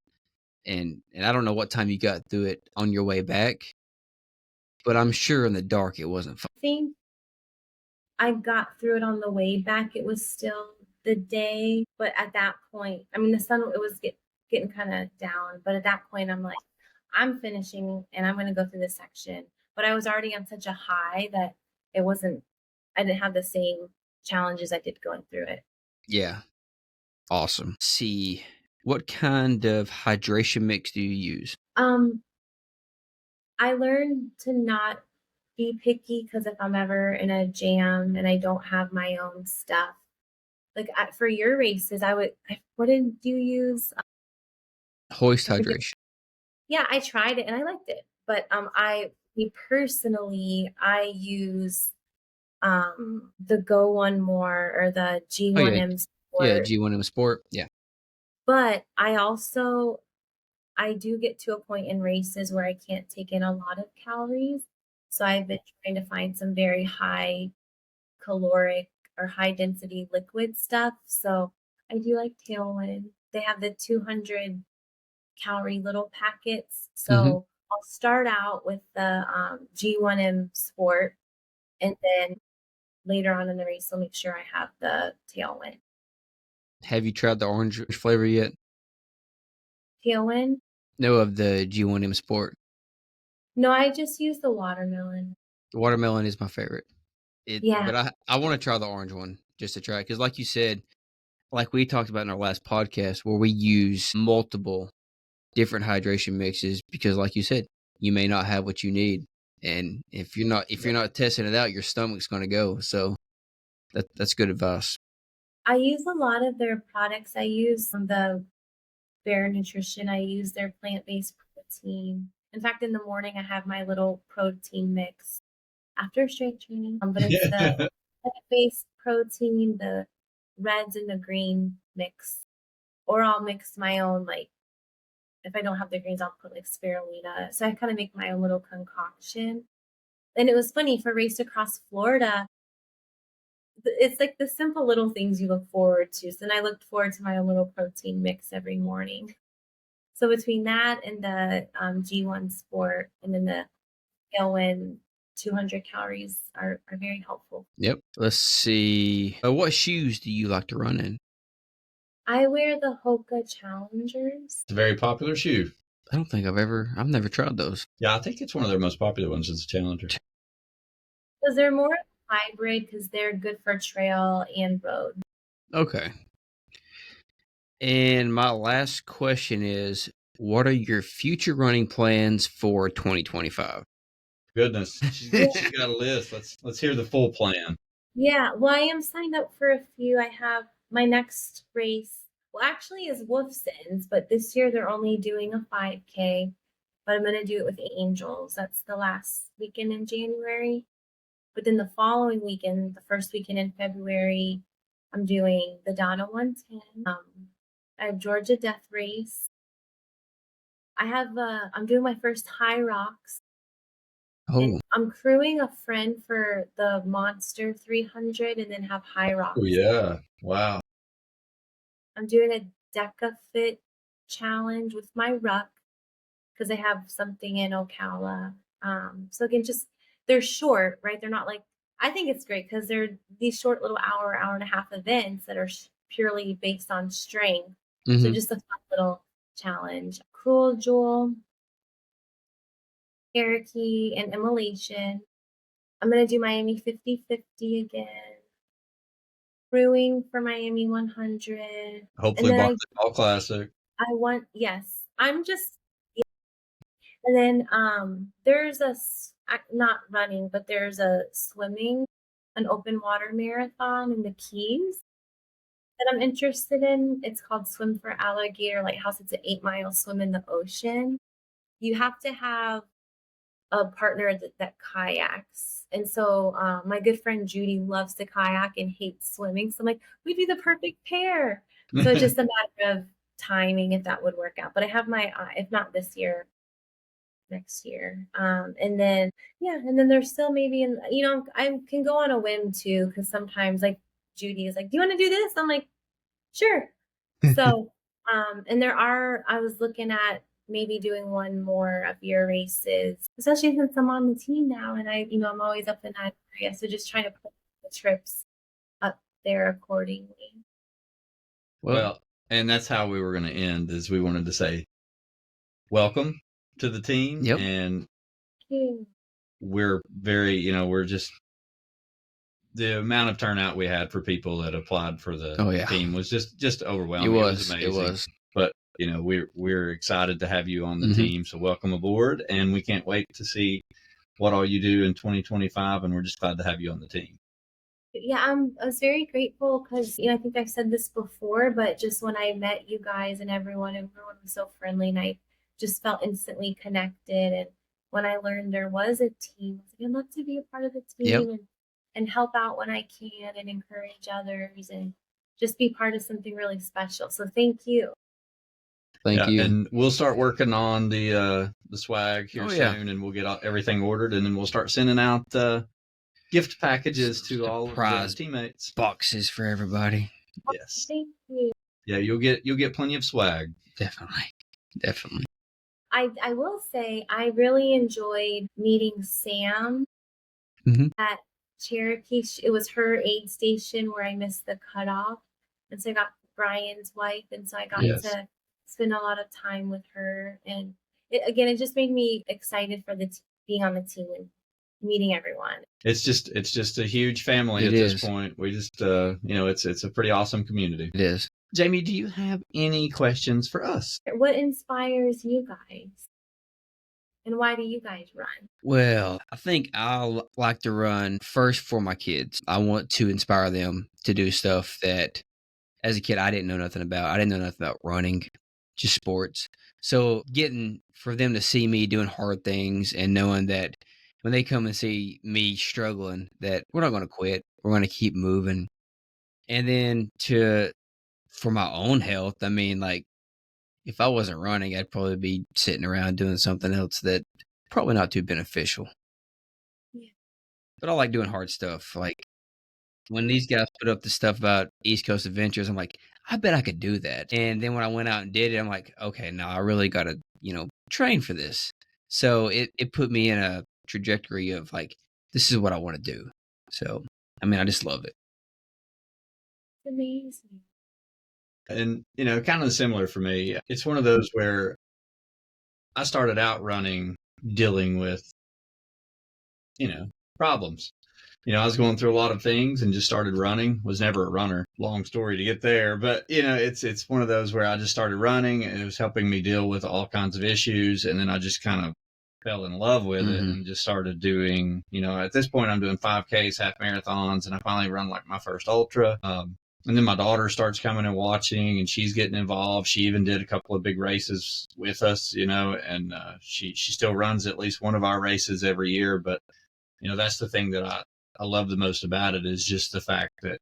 and I don't know what time you got through it on your way back, but I'm sure in the dark it wasn't fun. I think I got through it on the way back. It was still the day, but at that point, I mean, the sun it was getting kind of down. But at that point, I'm like, I'm finishing, and I'm going to go through this section. But I was already on such a high that it wasn't. I didn't have the same challenges I did going through it. Yeah, awesome. Let's see, what kind of hydration mix do you use? I learned to not be picky because if I'm ever in a jam and I don't have my own stuff, like for your races, what did you use? Hoist hydration. Yeah, I tried it and I liked it, but me personally, I use the Go One More or the G1M Sport. Yeah, G1M Sport. Yeah, but I do get to a point in races where I can't take in a lot of calories. So I've been trying to find some very high caloric or high density liquid stuff. So I do like Tailwind. They have the 200 calorie little packets. So I'll start out with the G1M Sport, and then later on in the race, I'll make sure I have the Tailwind. Have you tried the orange flavor yet? Tailwind? No, of the G1M Sport. No, I just use the watermelon. The watermelon is my favorite. Yeah. But I want to try the orange one just to try it. Because like you said, like we talked about in our last podcast, where we use multiple different hydration mixes because like you said, you may not have what you need. And if you're not testing it out, your stomach's going to go. So that's good advice. I use a lot of their products. I use the Bear Nutrition. I use their plant-based protein. In fact, in the morning, I have my little protein mix after strength training. But it's the plant-based protein, the reds and the green mix. Or I'll mix my own, like, if I don't have the greens, I'll put like spirulina. So I kind of make my own little concoction. And it was funny for Race Across Florida. It's like the simple little things you look forward to. So then I looked forward to my own little protein mix every morning. So between that and the G1 Sport and then the Tailwind 200 calories are very helpful. Yep. Let's see. What shoes do you like to run in? I wear the Hoka Challengers. It's a very popular shoe. I don't think I've never tried those. Yeah, I think it's one of their most popular ones is the Challenger. Because they're more hybrid because they're good for trail and road. Okay. And my last question is, what are your future running plans for 2025? Goodness, she's got a list. Let's hear the full plan. Yeah, well, I am signed up for a few. I have my next race. Well, actually, is Wolfson's, but this year they're only doing a 5K. but I'm going to do it with Angels. That's the last weekend in January. But then the following weekend, the first weekend in February, I'm doing the Donna 110. I have Georgia Death Race. I'm doing my first High Rocks. Oh, And I'm crewing a friend for the Monster 300 and then have High Rocks. Oh, yeah. Wow. I'm doing a Deca Fit challenge with my ruck because I have something in Ocala. So again, they're short, right? They're not like, I think it's great because they're these short little hour and a half events that are purely based on strength. So just a fun little challenge. Cruel Jewel, Cherokee, and Immolation. I'm going to do Miami 50-50 again. Brewing for Miami 100. Hopefully, Barkley Ball Classic. Yes. And then there's not running, but there's a swimming, an open water marathon in the Keys that I'm interested in. It's called Swim for Alligator Lighthouse. It's an 8-mile swim in the ocean. You have to have a partner that kayaks. And so my good friend Judy loves to kayak and hates swimming. So I'm like, we'd be the perfect pair. So it's just a matter of timing if that would work out. But I have if not this year, next year. And then there's still maybe, I can go on a whim too, because sometimes like Judy is like, do you want to do this? I'm like, sure. So, and I was looking at maybe doing one more of your races, especially since I'm on the team now and I'm always up in that area. So just trying to put the trips up there accordingly. Well, and that's how we were going to end, is we wanted to say welcome to the team. Yep. And we're very, we're just, the amount of turnout we had for people that applied for the team was just overwhelming. It was amazing. It was. But, we're excited to have you on the team. So welcome aboard. And we can't wait to see what all you do in 2025. And we're just glad to have you on the team. Yeah, I was very grateful because, I think I've said this before, but just when I met you guys and everyone was so friendly and I just felt instantly connected. And when I learned there was a team, I was like, I'd love to be a part of the team and help out when I can and encourage others and just be part of something really special. So thank you. Thank you. And we'll start working on the swag here soon, and we'll get everything ordered, and then we'll start sending out gift packages to all of the teammates. Boxes for everybody. Yes. Thank you. Yeah, you'll get plenty of swag. Definitely. I will say I really enjoyed meeting Sam at Cherokee. It was her aid station where I missed the cutoff. And so I got Brian's wife. And so I got to spend a lot of time with her. And it just made me excited for being on the team and meeting everyone. It's just a huge family at this point. We just, it's a pretty awesome community. It is. Jamie, do you have any questions for us? What inspires you guys? And why do you guys run? Well, I think I like to run first for my kids. I want to inspire them to do stuff that, as a kid, I didn't know nothing about. I didn't know nothing about running, just sports. So for them to see me doing hard things and knowing that when they come and see me struggling, that we're not going to quit. We're going to keep moving. And then for my own health, I mean, like, if I wasn't running, I'd probably be sitting around doing something else that probably not too beneficial. Yeah. But I like doing hard stuff. Like when these guys put up the stuff about East Coast Adventures, I'm like, I bet I could do that. And then when I went out and did it, I'm like, okay, now I really got to, train for this. So it put me in a trajectory of like, this is what I want to do. So, I mean, I just love it. Amazing. And, kind of similar for me. It's one of those where I started out running, dealing with, problems. I was going through a lot of things and just started running. Was never a runner. Long story to get there. But, it's one of those where I just started running and it was helping me deal with all kinds of issues. And then I just kind of fell in love with it and just started doing, at this point I'm doing 5Ks, half marathons, and I finally run like my first ultra. And then my daughter starts coming and watching, and she's getting involved. She even did a couple of big races with us, and she still runs at least one of our races every year. But, that's the thing that I love the most about it, is just the fact that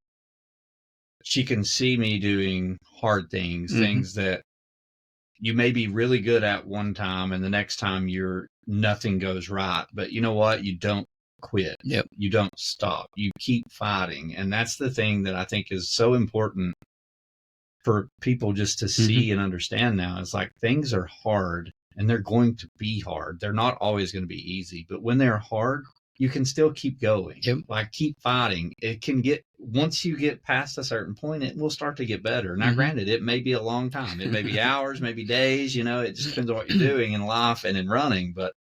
she can see me doing hard things, things that you may be really good at one time, and the next time nothing goes right. But you know what? You don't quit. Yep. You don't stop. You keep fighting. And that's the thing that I think is so important for people just to see and understand now. It's like, things are hard, and they're going to be hard. They're not always going to be easy, but when they're hard, you can still keep going. Yep. Like, keep fighting. Once you get past a certain point, it will start to get better. Now, granted, it may be a long time. It may be hours, maybe days, it just depends on what you're doing in life and in running. But,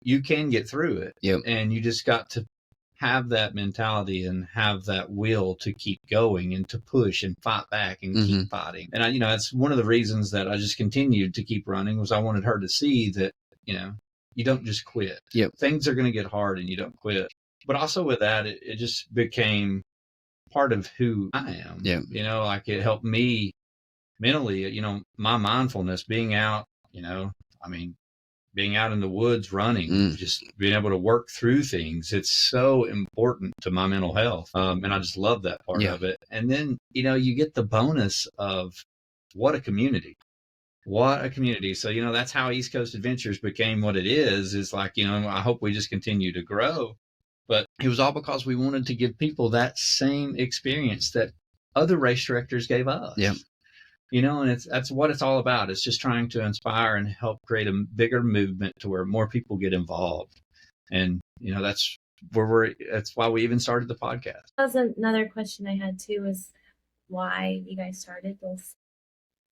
you can get through it. Yep. And you just got to have that mentality and have that will to keep going and to push and fight back and keep fighting. And it's one of the reasons that I just continued to keep running, was I wanted her to see that, you don't just quit. Yep. Things are going to get hard and you don't quit. But also with that, it just became part of who I am. Yeah. Like, it helped me mentally, my mindfulness, being out, being out in the woods running, just being able to work through things. It's so important to my mental health. And I just love that part of it. And then, you get the bonus of what a community. What a community. So, that's how East Coast Adventures became what it is like, I hope we just continue to grow. But it was all because we wanted to give people that same experience that other race directors gave us. Yeah. And that's what it's all about. It's just trying to inspire and help create a bigger movement to where more people get involved. And, that's why we even started the podcast. That was another question I had too, is why you guys started this.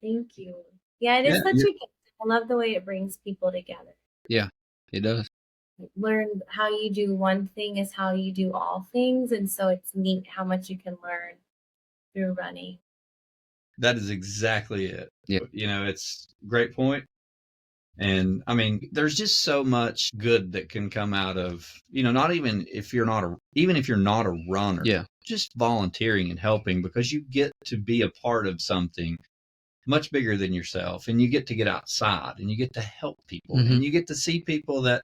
Thank you. Yeah, it is such a gift. I love the way it brings people together. Yeah, it does. Learn how you do one thing is how you do all things. And so it's neat how much you can learn through running. That is exactly it. Yeah. It's a great point. And there's just so much good that can come out of, not even if you're not a runner, just volunteering and helping, because you get to be a part of something much bigger than yourself, and you get to get outside and you get to help people and you get to see people that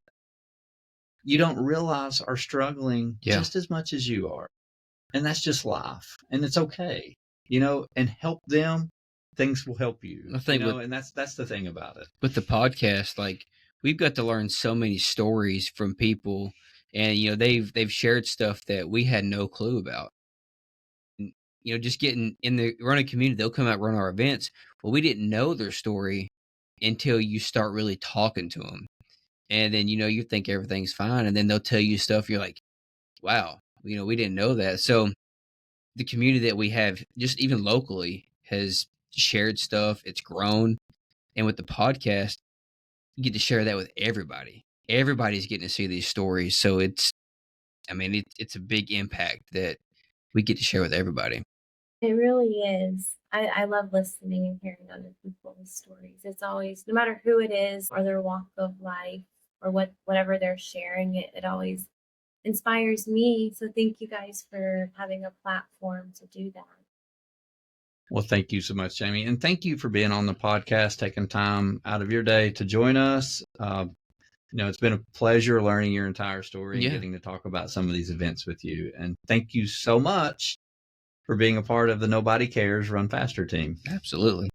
you don't realize are struggling just as much as you are. And that's just life, and it's okay, and help them. Things will help you. I think, and that's the thing about it. With the podcast, like, we've got to learn so many stories from people, and they've shared stuff that we had no clue about. And, just getting in the running community, they'll come out run our events. Well, we didn't know their story until you start really talking to them, and then you think everything's fine, and then they'll tell you stuff. You're like, wow, we didn't know that. So the community that we have, just even locally, has shared stuff. It's grown. And with the podcast, you get to share that with everybody. Everybody's getting to see these stories. So it's a big impact that we get to share with everybody. It really is. I love listening and hearing other people's stories. It's always, no matter who it is or their walk of life or whatever they're sharing, it always inspires me. So thank you guys for having a platform to do that. Well, thank you so much, Jamie. And thank you for being on the podcast, taking time out of your day to join us. It's been a pleasure learning your entire story and getting to talk about some of these events with you. And thank you so much for being a part of the Nobody Cares Run Faster team. Absolutely.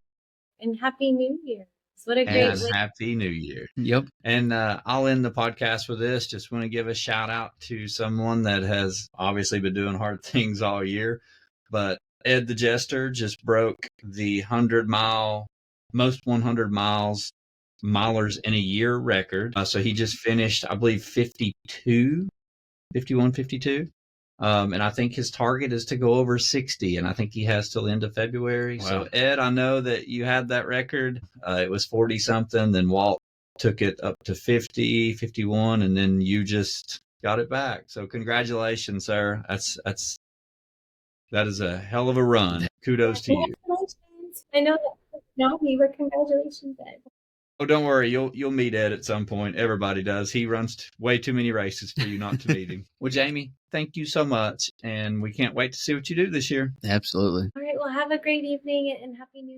And Happy New Year. What a great way. Happy New Year. Yep. And I'll end the podcast with this. Just want to give a shout out to someone that has obviously been doing hard things all year, but Ed the Jester just broke the 100-mile, most 100 milers in a year record. So he just finished, I believe, 51, 52. And I think his target is to go over 60, and I think he has till the end of February. Wow. So, Ed, I know that you had that record. It was 40-something. Then Walt took it up to 50, 51, and then you just got it back. So congratulations, sir. That is a hell of a run. Kudos to you. I know that. No, we were congratulations, Ed. Oh, don't worry. You'll meet Ed at some point. Everybody does. He runs way too many races for you not to meet him. Well, Jamie, thank you so much, and we can't wait to see what you do this year. Absolutely. All right. Well, have a great evening and happy New Year.